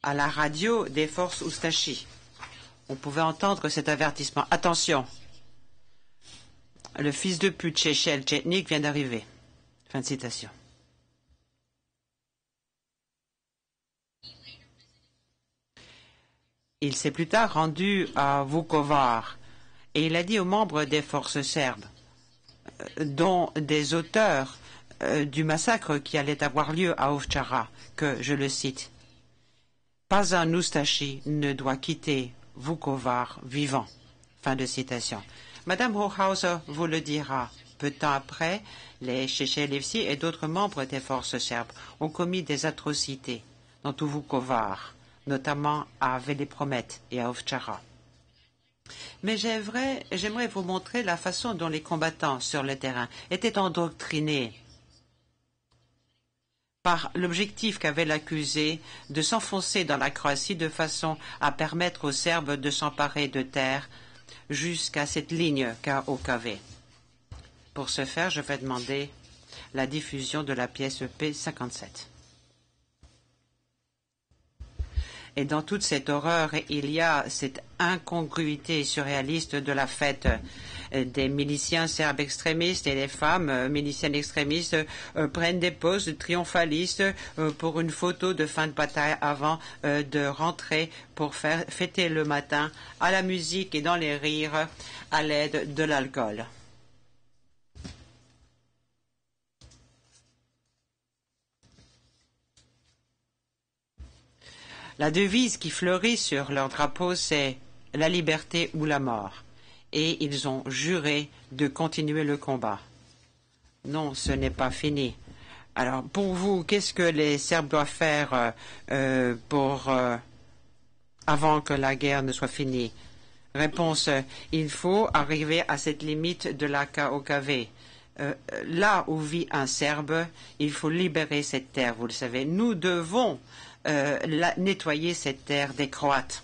à la radio des forces oustachis, on pouvait entendre cet avertissement. Attention, le fils de pute Šešelj Tchetnik vient d'arriver. Fin de citation. Il s'est plus tard rendu à Vukovar et il a dit aux membres des forces serbes, dont des auteurs du massacre qui allait avoir lieu à Ovčara, que, je le cite, « Pas un Ustashi ne doit quitter Vukovar vivant ». Fin de citation. Madame Hochhauser vous le dira. Peu de temps après, les Chechelevci et d'autres membres des forces serbes ont commis des atrocités dans tout Vukovar, notamment à Velepromet et à Ovčara. Mais j'aimerais vous montrer la façon dont les combattants sur le terrain étaient endoctrinés par l'objectif qu'avait l'accusé de s'enfoncer dans la Croatie de façon à permettre aux Serbes de s'emparer de terre jusqu'à cette ligne KOKV. Pour ce faire, je vais demander la diffusion de la pièce P57. Et dans toute cette horreur, il y a cette incongruité surréaliste de la fête des miliciens serbes extrémistes et les femmes miliciennes extrémistes prennent des poses triomphalistes pour une photo de fin de bataille avant de rentrer pour fêter le matin à la musique et dans les rires à l'aide de l'alcool. La devise qui fleurit sur leur drapeau, c'est « la liberté ou la mort ». Et ils ont juré de continuer le combat. Non, ce n'est pas fini. Alors, pour vous, qu'est-ce que les Serbes doivent faire avant que la guerre ne soit finie? Réponse, il faut arriver à cette limite de la KOKV. Là où vit un Serbe, il faut libérer cette terre, vous le savez. Nous devons nettoyer cette terre des Croates.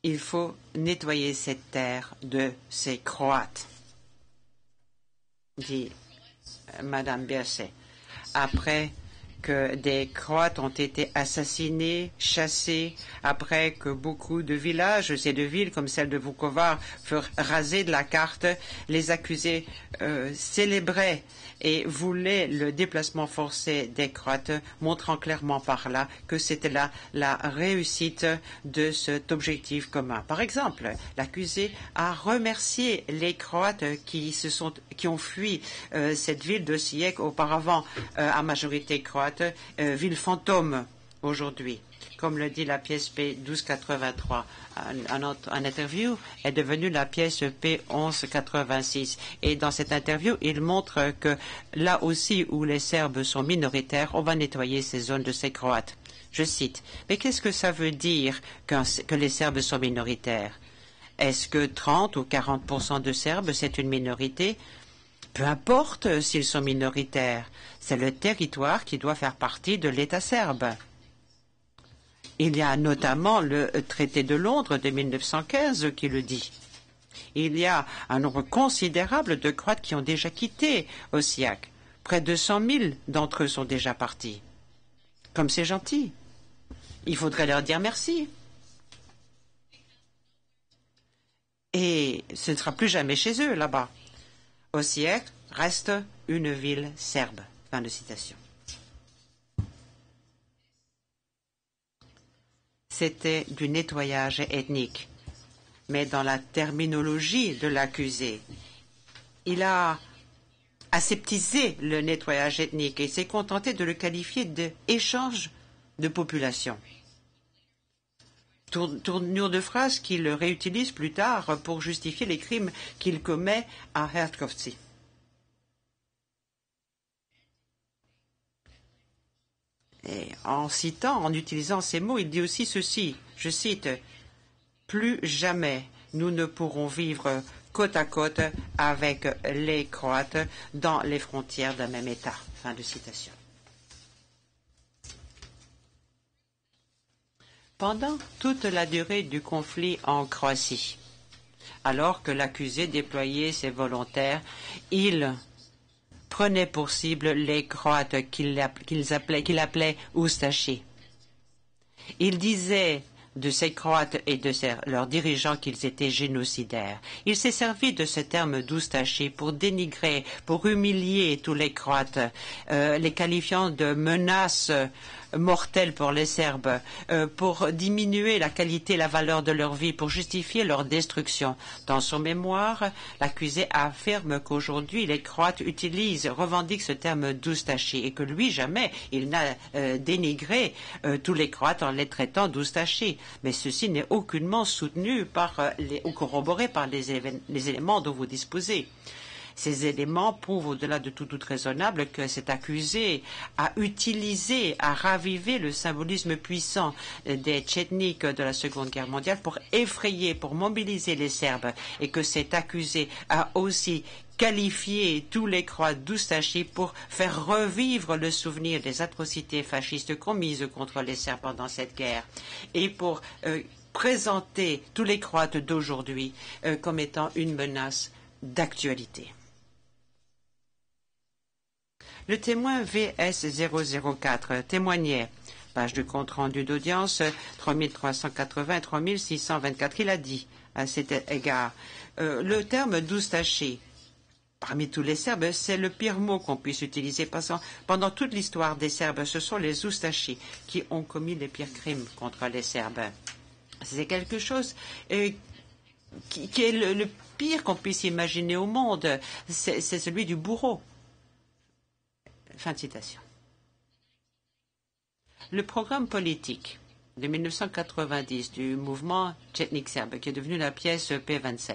Il faut nettoyer cette terre de ces Croates, dit Madame Berset. Après que des Croates ont été assassinés, chassés, après que beaucoup de villages et de villes comme celle de Vukovar furent rasés de la carte, les accusés célébraient et voulaient le déplacement forcé des Croates, montrant clairement par là que c'était là la réussite de cet objectif commun. Par exemple, l'accusé a remercié les Croates qui ont fui cette ville d'Osijek auparavant à majorité croate, ville fantôme aujourd'hui. Comme le dit la pièce P1283, un interview est devenue la pièce P1186. Et dans cette interview, il montre que là aussi où les Serbes sont minoritaires, on va nettoyer ces zones de ces Croates. Je cite, « Mais qu'est-ce que ça veut dire que les Serbes sont minoritaires? Est-ce que 30 ou 40% de Serbes, c'est une minorité? Peu importe s'ils sont minoritaires, c'est le territoire qui doit faire partie de l'État serbe. » Il y a notamment le traité de Londres de 1915 qui le dit. Il y a un nombre considérable de Croates qui ont déjà quitté Osijek. Près de 100 000 d'entre eux sont déjà partis. Comme c'est gentil. Il faudrait leur dire merci. Et ce ne sera plus jamais chez eux là-bas. Osijek reste une ville serbe. Fin de citation. C'était du nettoyage ethnique. Mais dans la terminologie de l'accusé, il a aseptisé le nettoyage ethnique et s'est contenté de le qualifier d'échange de population. Tournure de phrase qu'il réutilise plus tard pour justifier les crimes qu'il commet à Hertkovci. Et en utilisant ces mots, il dit aussi ceci, je cite, « Plus jamais nous ne pourrons vivre côte à côte avec les Croates dans les frontières d'un même État. » Fin de citation. Pendant toute la durée du conflit en Croatie, alors que l'accusé déployait ses volontaires, il prenait pour cible les Croates qu'il appelait Ustashi. Il disait de ces Croates et de leurs dirigeants qu'ils étaient génocidaires. Il s'est servi de ce terme d'Oustachi pour dénigrer, pour humilier tous les Croates, les qualifiant de menaces mortelles pour les Serbes, pour diminuer la qualité et la valeur de leur vie, pour justifier leur destruction. Dans son mémoire, l'accusé affirme qu'aujourd'hui les Croates revendiquent ce terme d'Oustachi et que lui, jamais, il n'a dénigré tous les Croates en les traitant d'Oustachi. Mais ceci n'est aucunement soutenu ou corroboré par les éléments dont vous disposez. Ces éléments prouvent au-delà de tout doute raisonnable que cet accusé a utilisé, a ravivé le symbolisme puissant des Tchétniks de la Seconde Guerre mondiale pour effrayer, pour mobiliser les Serbes, et que cet accusé a aussi qualifié tous les Croates d'Oustachi pour faire revivre le souvenir des atrocités fascistes commises contre les Serbes pendant cette guerre, et pour présenter tous les Croates d'aujourd'hui comme étant une menace d'actualité. Le témoin VS004 témoignait, page de compte-rendu d'audience 3380 et 3624, il a dit à cet égard, le terme d'Oustachi, parmi tous les Serbes, c'est le pire mot qu'on puisse utiliser, parce que pendant toute l'histoire des Serbes, ce sont les Oustachi qui ont commis les pires crimes contre les Serbes. C'est quelque chose qui est le pire qu'on puisse imaginer au monde, c'est celui du bourreau. Fin de citation. Le programme politique de 1990 du mouvement Tchétnik serbe, qui est devenu la pièce P27,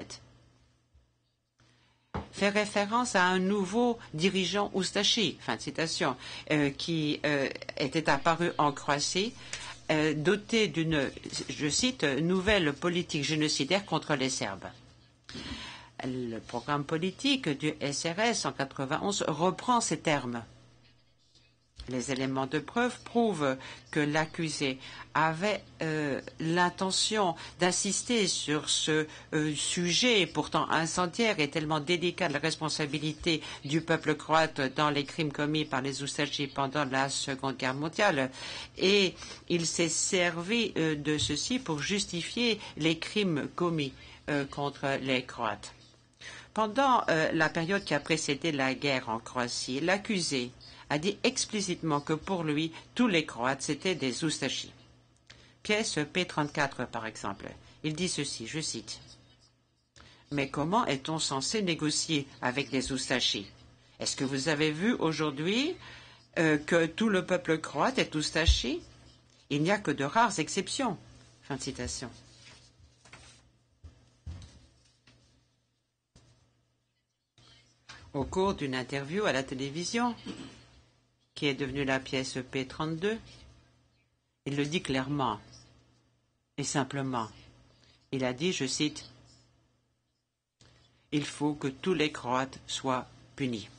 fait référence à un nouveau dirigeant Oustachi, fin de citation, qui était apparu en Croatie, doté d'une, je cite, nouvelle politique génocidaire contre les Serbes. Le programme politique du SRS en 1991 reprend ces termes. Les éléments de preuve prouvent que l'accusé avait l'intention d'insister sur ce sujet pourtant incendiaire et tellement délicat de la responsabilité du peuple croate dans les crimes commis par les Oustachi pendant la Seconde Guerre mondiale. Et il s'est servi de ceci pour justifier les crimes commis contre les Croates. Pendant la période qui a précédé la guerre en Croatie, l'accusé a dit explicitement que pour lui, tous les Croates, c'étaient des Oustachi. Pièce P34, par exemple. Il dit ceci, je cite. « Mais comment est-on censé négocier avec des Oustachi? Est-ce que vous avez vu aujourd'hui que tout le peuple croate est Oustachi? Il n'y a que de rares exceptions. » Fin de citation. Au cours d'une interview à la télévision, qui est devenue la pièce P32, il le dit clairement et simplement. Il a dit, je cite, « Il faut que tous les Croates soient punis. »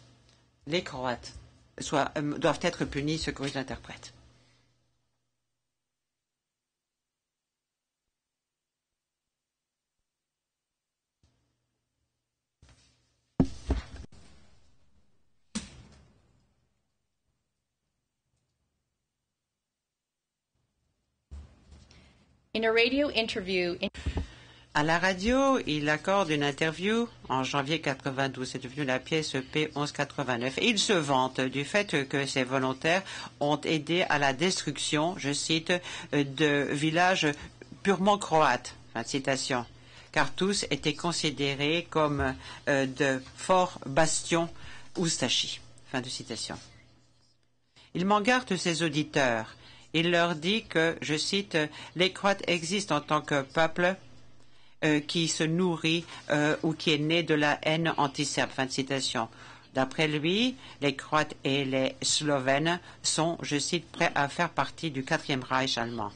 Les Croates doivent être punis, ce que j'interprète. In a radio interview À la radio, il accorde une interview en janvier 92. C'est devenu la pièce P1189. Et il se vante du fait que ses volontaires ont aidé à la destruction, je cite, de villages purement croates. Fin de citation. Car tous étaient considérés comme de forts bastions Oustachi. Fin de citation. Il m'en garde ses auditeurs. Il leur dit que, je cite, « Les Croates existent en tant que peuple qui se nourrit ou qui est né de la haine anti-serbe. » Fin de citation. D'après lui, les Croates et les Slovènes sont, je cite, prêts à faire partie du 4e Reich allemand.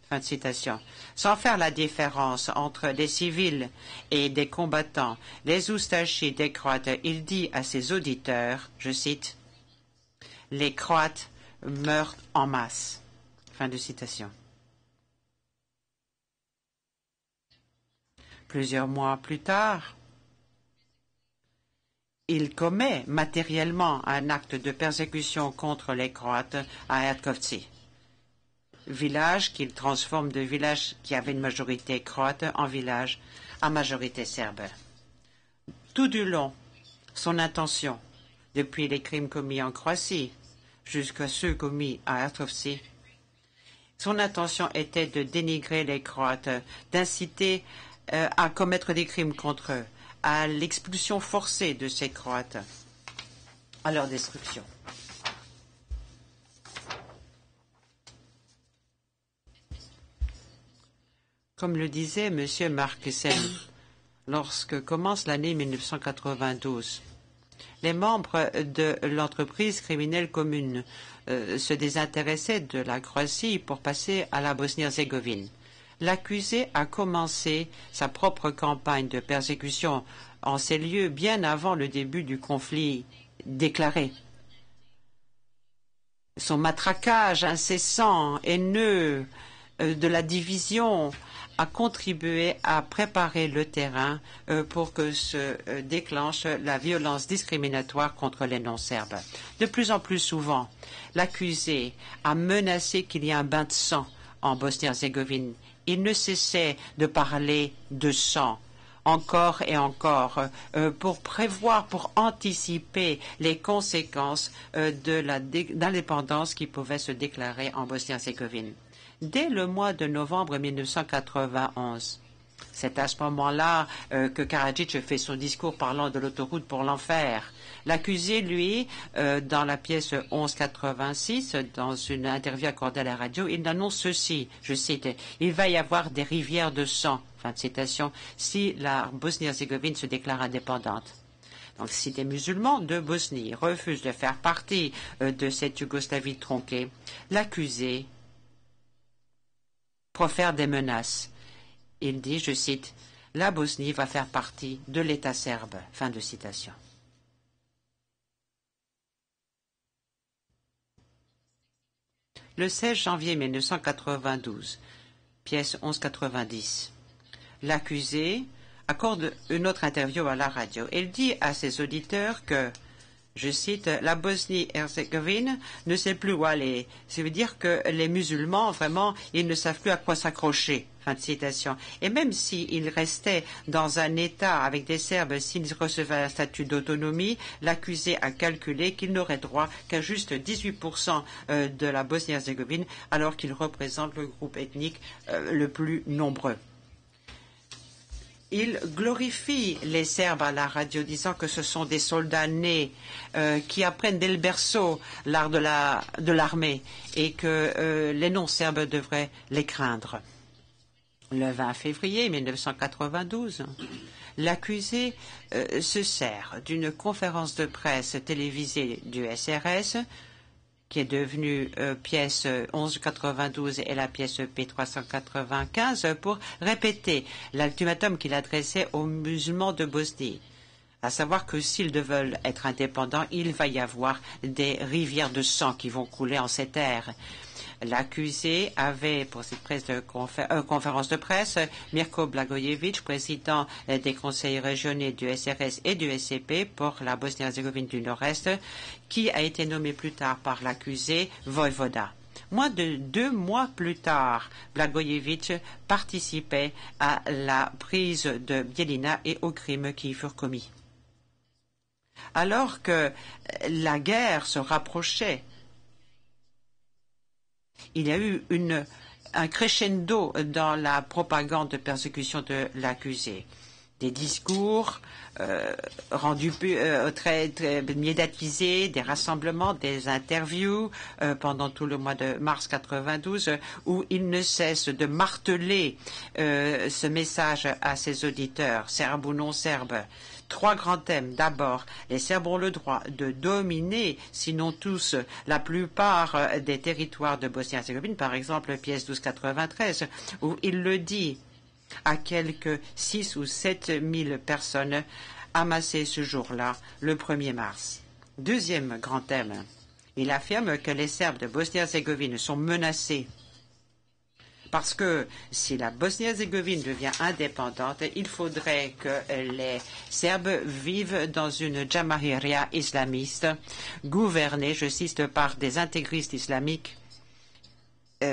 Fin de citation. Sans faire la différence entre des civils et des combattants, les Oustachi des Croates, il dit à ses auditeurs, je cite, « Les Croates meurent en masse. » Fin de citation. Plusieurs mois plus tard, il commet matériellement un acte de persécution contre les Croates à Erkovci. villages qu'il transforme de villages qui avaient une majorité croate en villages à majorité serbe. Tout du long, son intention, depuis les crimes commis en Croatie jusqu'à ceux commis à Artovci, son intention était de dénigrer les Croates, d'inciter à commettre des crimes contre eux, à l'expulsion forcée de ces Croates, à leur destruction. Comme le disait M. Marquesen, lorsque commence l'année 1992, les membres de l'entreprise criminelle commune se désintéressaient de la Croatie pour passer à la Bosnie-Herzégovine. L'accusé a commencé sa propre campagne de persécution en ces lieux bien avant le début du conflit déclaré. Son matraquage incessant, haineux de la division a contribué à préparer le terrain pour que se déclenche la violence discriminatoire contre les non-serbes. De plus en plus souvent, l'accusé a menacé qu'il y ait un bain de sang en Bosnie-Herzégovine. Il ne cessait de parler de sang, encore et encore, pour prévoir, pour anticiper les conséquences d'indépendance qui pouvaient se déclarer en Bosnie-Herzégovine. Dès le mois de novembre 1991, c'est à ce moment-là que Karadzic fait son discours parlant de l'autoroute pour l'enfer. L'accusé, lui, dans la pièce 1186, dans une interview accordée à la radio, il annonce ceci, je cite, « Il va y avoir des rivières de sang », fin de citation, si la Bosnie-Herzégovine se déclare indépendante. Donc, si des musulmans de Bosnie refusent de faire partie de cette Yougoslavie tronquée, l'accusé profère des menaces. Il dit, je cite, « La Bosnie va faire partie de l'État serbe ». Fin de citation. Le 16 janvier 1992, pièce 1190, l'accusé accorde une autre interview à la radio. Il dit à ses auditeurs que, je cite, « La Bosnie-Herzégovine ne sait plus où aller ». Ça veut dire que les musulmans, vraiment, ils ne savent plus à quoi s'accrocher. Fin de citation. Et même s'ils restaient dans un État avec des Serbes, s'ils recevaient un statut d'autonomie, l'accusé a calculé qu'il n'aurait droit qu'à juste 18% de la Bosnie-Herzégovine, alors qu'il représente le groupe ethnique le plus nombreux. Il glorifie les Serbes à la radio, disant que ce sont des soldats nés qui apprennent dès le berceau l'art de l'armée et que les non-Serbes devraient les craindre. Le 20 février 1992, l'accusé se sert d'une conférence de presse télévisée du SRS, qui est devenue pièce 1192 et la pièce P395, pour répéter l'ultimatum qu'il adressait aux musulmans de Bosnie, à savoir que s'ils veulent être indépendants, il va y avoir des rivières de sang qui vont couler en ces terres. L'accusé avait, pour cette conférence de presse, Mirko Blagojevic, président des conseils régionaux du SRS et du SCP pour la Bosnie-Herzégovine du Nord-Est, qui a été nommé plus tard par l'accusé voïvoda. Moins de 2 mois plus tard, Blagojevic participait à la prise de Bijeljina et aux crimes qui y furent commis. Alors que la guerre se rapprochait, il y a eu un crescendo dans la propagande de persécution de l'accusé. Des discours rendus très médiatisés, des rassemblements, des interviews pendant tout le mois de mars 92, où il ne cesse de marteler ce message à ses auditeurs, serbes ou non serbes. 3 grands thèmes. D'abord, les Serbes ont le droit de dominer, sinon tous, la plupart des territoires de Bosnie-Herzégovine, par exemple, pièce 1293, où il le dit à quelques 6 ou 7 000 personnes amassées ce jour-là, le 1er mars. Deuxième grand thème, il affirme que les Serbes de Bosnie-Herzégovine sont menacés parce que si la Bosnie-Herzégovine devient indépendante, il faudrait que les Serbes vivent dans une Jamahiriya islamiste, gouvernée, je cite, par des intégristes islamiques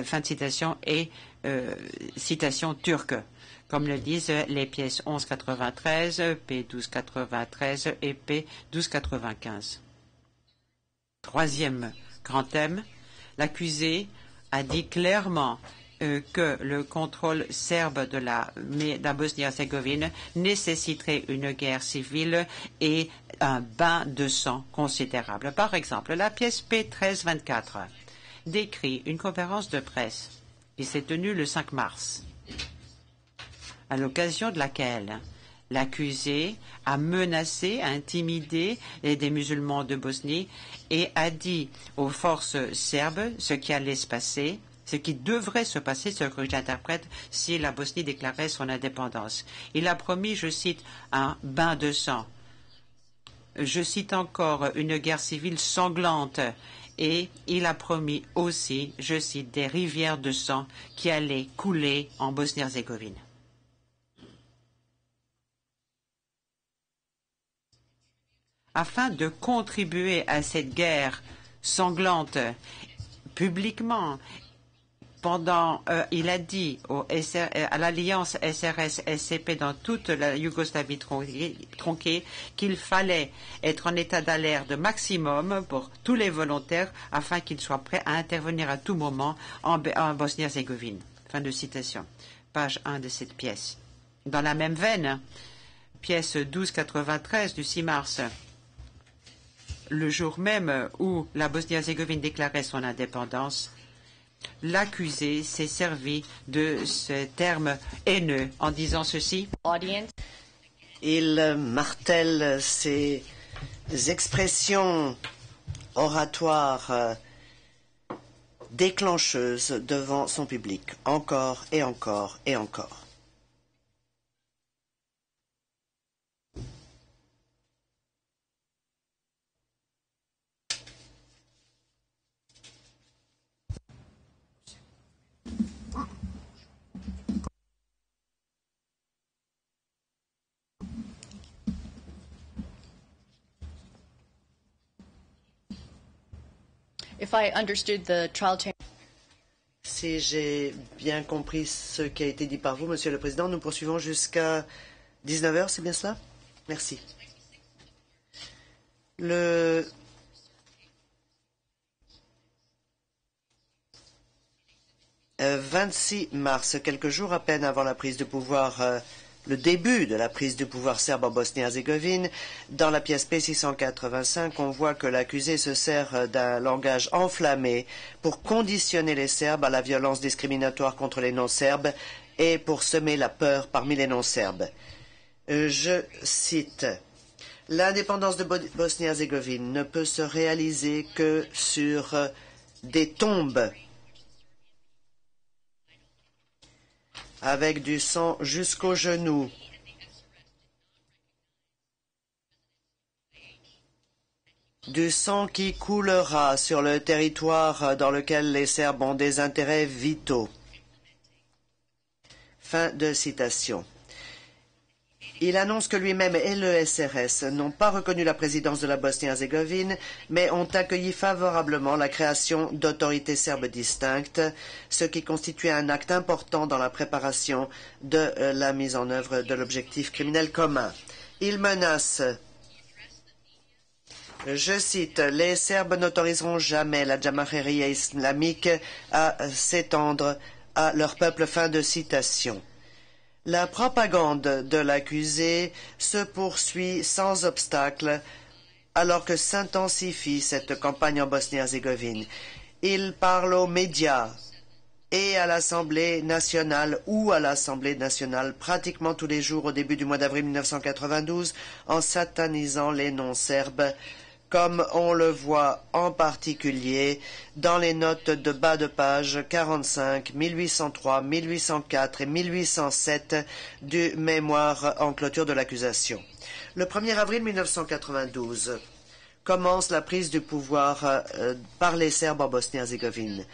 fin de citation et citation turque, comme le disent les pièces 1193, P1293 et P1295. Troisième grand thème, l'accusé a dit clairement que le contrôle serbe de la Bosnie-Herzégovine nécessiterait une guerre civile et un bain de sang considérable. Par exemple, la pièce P1324 décrit une conférence de presse qui s'est tenue le 5 mars, à l'occasion de laquelle l'accusé a menacé, a intimidé des musulmans de Bosnie et a dit aux forces serbes ce qui allait se passer, ce qui devrait se passer, ce que j'interprète, si la Bosnie déclarait son indépendance. Il a promis, je cite, un bain de sang. Je cite encore une guerre civile sanglante. Et il a promis aussi, je cite, des rivières de sang qui allaient couler en Bosnie-Herzégovine. Afin de contribuer à cette guerre sanglante publiquement, il a dit à l'alliance SRS-SCP dans toute la Yougoslavie tronquée qu'il fallait être en état d'alerte maximum pour tous les volontaires afin qu'ils soient prêts à intervenir à tout moment en Bosnie-Herzégovine. Fin de citation. Page 1 de cette pièce. Dans la même veine, pièce 1293 du 6 mars, le jour même où la Bosnie-Herzégovine déclarait son indépendance, l'accusé s'est servi de ce terme haineux en disant ceci. Il martèle ces expressions oratoires déclencheuses devant son public, encore et encore et encore. If I understood the trial chamber. Si j'ai bien compris ce qui a été dit par vous, Monsieur le Président, nous poursuivons jusqu'à 19 heures, c'est bien cela? Merci. Le 26 mars, quelques jours à peine avant la prise de pouvoir, le début de la prise de pouvoir serbe en Bosnie-Herzégovine, dans la pièce P685, on voit que l'accusé se sert d'un langage enflammé pour conditionner les Serbes à la violence discriminatoire contre les non-Serbes et pour semer la peur parmi les non-Serbes. Je cite. L'indépendance de Bosnie-Herzégovine ne peut se réaliser que sur des tombes avec du sang jusqu'aux genoux. Du sang qui coulera sur le territoire dans lequel les Serbes ont des intérêts vitaux. Fin de citation. Il annonce que lui-même et le SRS n'ont pas reconnu la présidence de la Bosnie-Herzégovine, mais ont accueilli favorablement la création d'autorités serbes distinctes, ce qui constitue un acte important dans la préparation de la mise en œuvre de l'objectif criminel commun. Il menace, je cite, « Les Serbes n'autoriseront jamais la Jamaheria islamique à s'étendre à leur peuple ». Fin de citation. La propagande de l'accusé se poursuit sans obstacle alors que s'intensifie cette campagne en Bosnie-Herzégovine. Il parle aux médias et à l'Assemblée nationale ou à l'Assemblée nationale pratiquement tous les jours au début du mois d'avril 1992 en satanisant les non-serbes, comme on le voit en particulier dans les notes de bas de page 45, 1803, 1804 et 1807 du mémoire en clôture de l'accusation. Le 1er avril 1992 commence la prise du pouvoir par les Serbes en Bosnie-Herzégovine.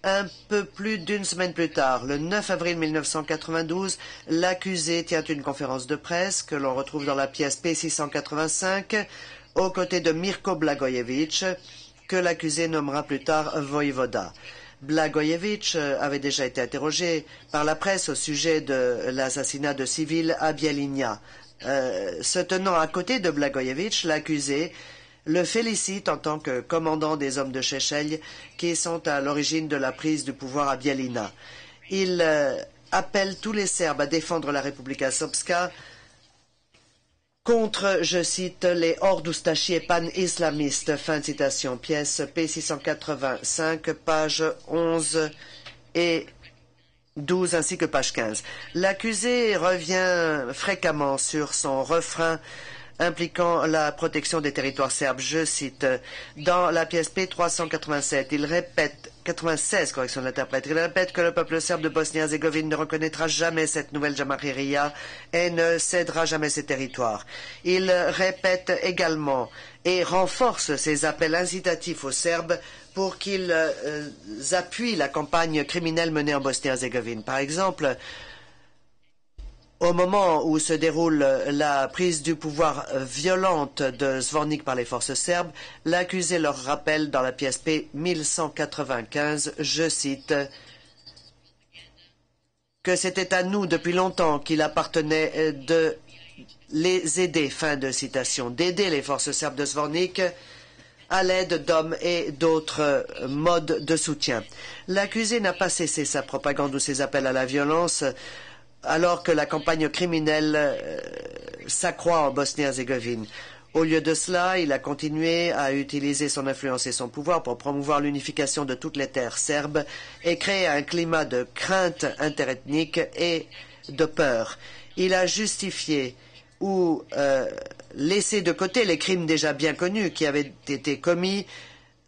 Un peu plus d'une semaine plus tard, le 9 avril 1992, l'accusé tient une conférence de presse que l'on retrouve dans la pièce P685, aux côtés de Mirko Blagojevic, que l'accusé nommera plus tard voïvoda. Blagojevic avait déjà été interrogé par la presse au sujet de l'assassinat de civils à Bielina. Se tenant à côté de Blagojevic, l'accusé le félicite en tant que commandant des hommes de Šešelj qui sont à l'origine de la prise du pouvoir à Bielina. Il appelle tous les Serbes à défendre la Republika Srpska contre, je cite, les hordes ustašije pan-islamistes. Fin de citation. Pièce P685, page 11 et 12 ainsi que page 15. L'accusé revient fréquemment sur son refrain impliquant la protection des territoires serbes. Je cite, dans la pièce P387, il répète, 96, correction de l'interprète, il répète que le peuple serbe de Bosnie-Herzégovine ne reconnaîtra jamais cette nouvelle Jamahiria et ne cédera jamais ses territoires. Il répète également et renforce ses appels incitatifs aux Serbes pour qu'ils appuient la campagne criminelle menée en Bosnie-Herzégovine. Par exemple, au moment où se déroule la prise du pouvoir violente de Zvornik par les forces serbes, l'accusé leur rappelle dans la pièce P 1195, je cite, que c'était à nous depuis longtemps qu'il appartenait de les aider, fin de citation, d'aider les forces serbes de Zvornik à l'aide d'hommes et d'autres modes de soutien. L'accusé n'a pas cessé sa propagande ou ses appels à la violence alors que la campagne criminelle s'accroît en Bosnie-Herzégovine. Au lieu de cela, il a continué à utiliser son influence et son pouvoir pour promouvoir l'unification de toutes les terres serbes et créer un climat de crainte interethnique et de peur. Il a justifié ou laissé de côté les crimes déjà bien connus qui avaient été commis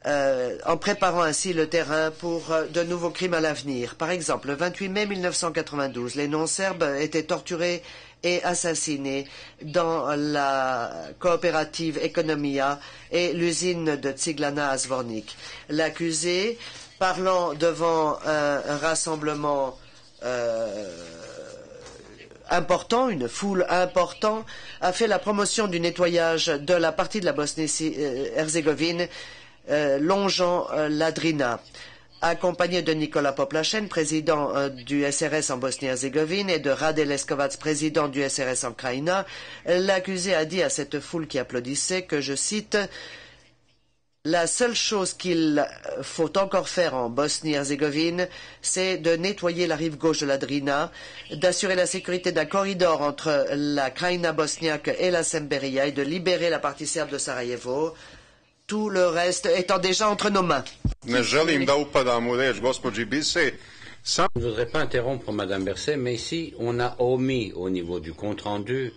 en préparant ainsi le terrain pour de nouveaux crimes à l'avenir. Par exemple, le 28 mai 1992, les non-serbes étaient torturés et assassinés dans la coopérative Ekonomia et l'usine de Tsiglana à Zvornik. L'accusé, parlant devant un rassemblement important, une foule importante, a fait la promotion du nettoyage de la partie de la Bosnie-Herzégovine longeant la Drina. Accompagné de Nikola Poplašen, président du SRS en Bosnie-Herzégovine, et de Rade Leskovac, président du SRS en Krajina, l'accusé a dit à cette foule qui applaudissait que, je cite, « La seule chose qu'il faut encore faire en Bosnie-Herzégovine, c'est de nettoyer la rive gauche de la Drina, d'assurer la sécurité d'un corridor entre la Krajina bosniaque et la Semberia et de libérer la partie serbe de Sarajevo, tout le reste étant déjà entre nos mains. » Je ne voudrais pas interrompre Madame Berset, mais ici, on a omis au niveau du compte-rendu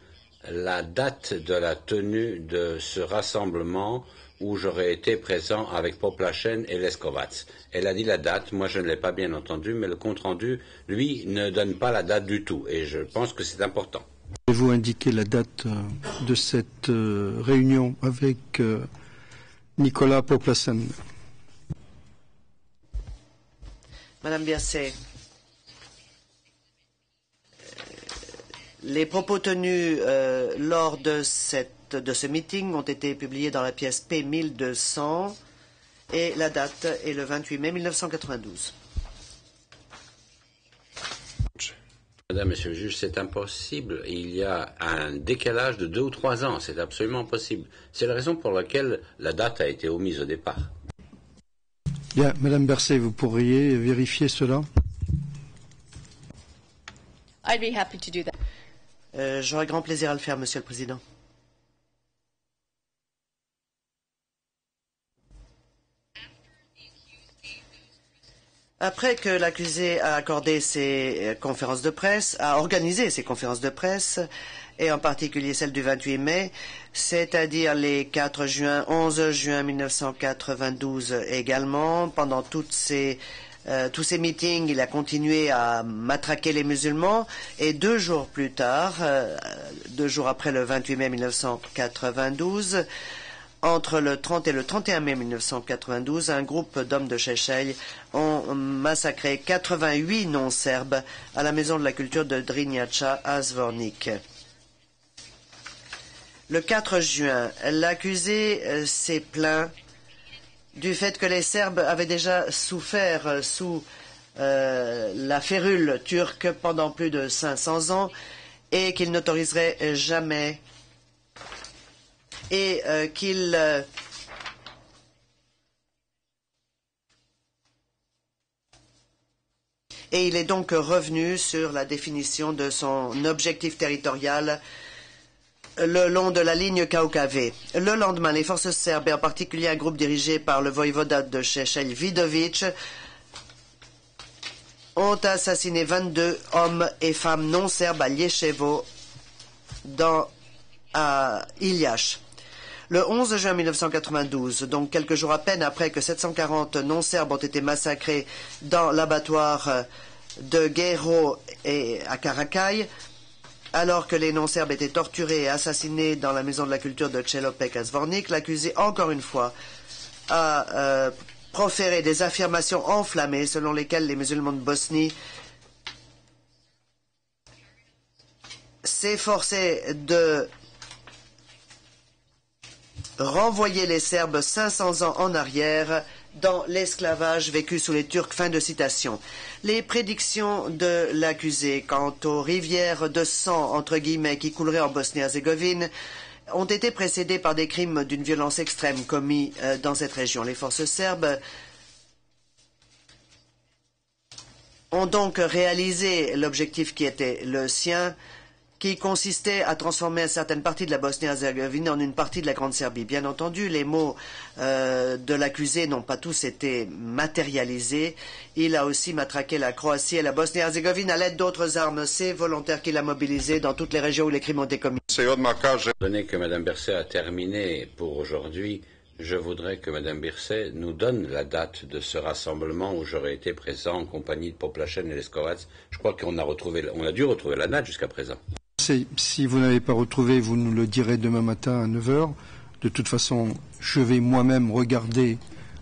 la date de la tenue de ce rassemblement où j'aurais été présent avec Poplašen et Leskovac. Elle a dit la date, moi je ne l'ai pas bien entendu, mais le compte-rendu, lui, ne donne pas la date du tout, et je pense que c'est important. Pouvez-vous indiquer la date de cette réunion avec Nikola Poplašen? Madame Berset, les propos tenus lors de ce meeting ont été publiés dans la pièce P 1200 et la date est le 28 mai 1992. Madame, Monsieur le juge, c'est impossible. Il y a un décalage de 2 ou 3 ans. C'est absolument impossible. C'est la raison pour laquelle la date a été omise au départ. Bien, Madame Berset, vous pourriez vérifier cela? I'd be happy to do that. J'aurai grand plaisir à le faire, Monsieur le Président. Après que l'accusé a accordé ses conférences de presse, a organisé ses conférences de presse, et en particulier celle du 28 mai, c'est-à-dire les 4 juin, 11 juin 1992 également. Pendant tous ces meetings, il a continué à matraquer les musulmans, et 2 jours plus tard, 2 jours après le 28 mai 1992, entre le 30 et le 31 mai 1992, un groupe d'hommes de Šešelj ont massacré 88 non-serbes à la Maison de la Culture de Drinjača à Zvornik. Le 4 juin, l'accusé s'est plaint du fait que les Serbes avaient déjà souffert sous la férule turque pendant plus de 500 ans et qu'ils n'autoriseraient jamais et qu'ils et il est donc revenu sur la définition de son objectif territorial le long de la ligne Kaukavé. Le lendemain, les forces serbes, et en particulier un groupe dirigé par le voïvoda de Šešelj Vidović, ont assassiné 22 hommes et femmes non serbes à Ljechevo, à Iljaš. Le 11 juin 1992, donc quelques jours à peine après que 740 non-serbes ont été massacrés dans l'abattoir de Gero et à Karakai, alors que les non-serbes étaient torturés et assassinés dans la maison de la culture de Čelopek à Zvornik, l'accusé, encore une fois, a proféré des affirmations enflammées selon lesquelles les musulmans de Bosnie s'efforçaient de renvoyer les Serbes 500 ans en arrière dans l'esclavage vécu sous les Turcs. Fin de citation. Les prédictions de l'accusé quant aux rivières de sang, entre guillemets, qui couleraient en Bosnie-Herzégovine ont été précédées par des crimes d'une violence extrême commis dans cette région. Les forces serbes ont donc réalisé l'objectif qui était le sien, qui consistait à transformer certaines parties de la Bosnie-Herzégovine en une partie de la Grande Serbie. Bien entendu, les mots de l'accusé n'ont pas tous été matérialisés. Il a aussi matraqué la Croatie et la Bosnie-Herzégovine à l'aide d'autres armes. C'est volontaire qu'il a mobilisé dans toutes les régions où les crimes ont été commis. Donné que Mme Berset a terminé pour aujourd'hui, je voudrais que Mme Berset nous donne la date de ce rassemblement où j'aurais été présent en compagnie de Poplachen et Leskovac. Je crois qu'on a dû retrouver la date jusqu'à présent. Si vous n'avez pas retrouvé, vous nous le direz demain matin à 9 h. De toute façon, je vais moi-même regarder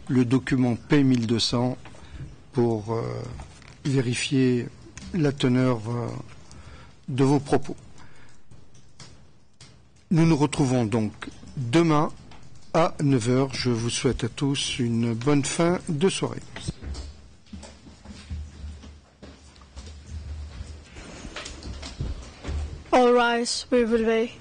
le document P1200 pour vérifier la teneur de vos propos. Nous nous retrouvons donc demain à 9 h. Je vous souhaite à tous une bonne fin de soirée. All rise, we will wait.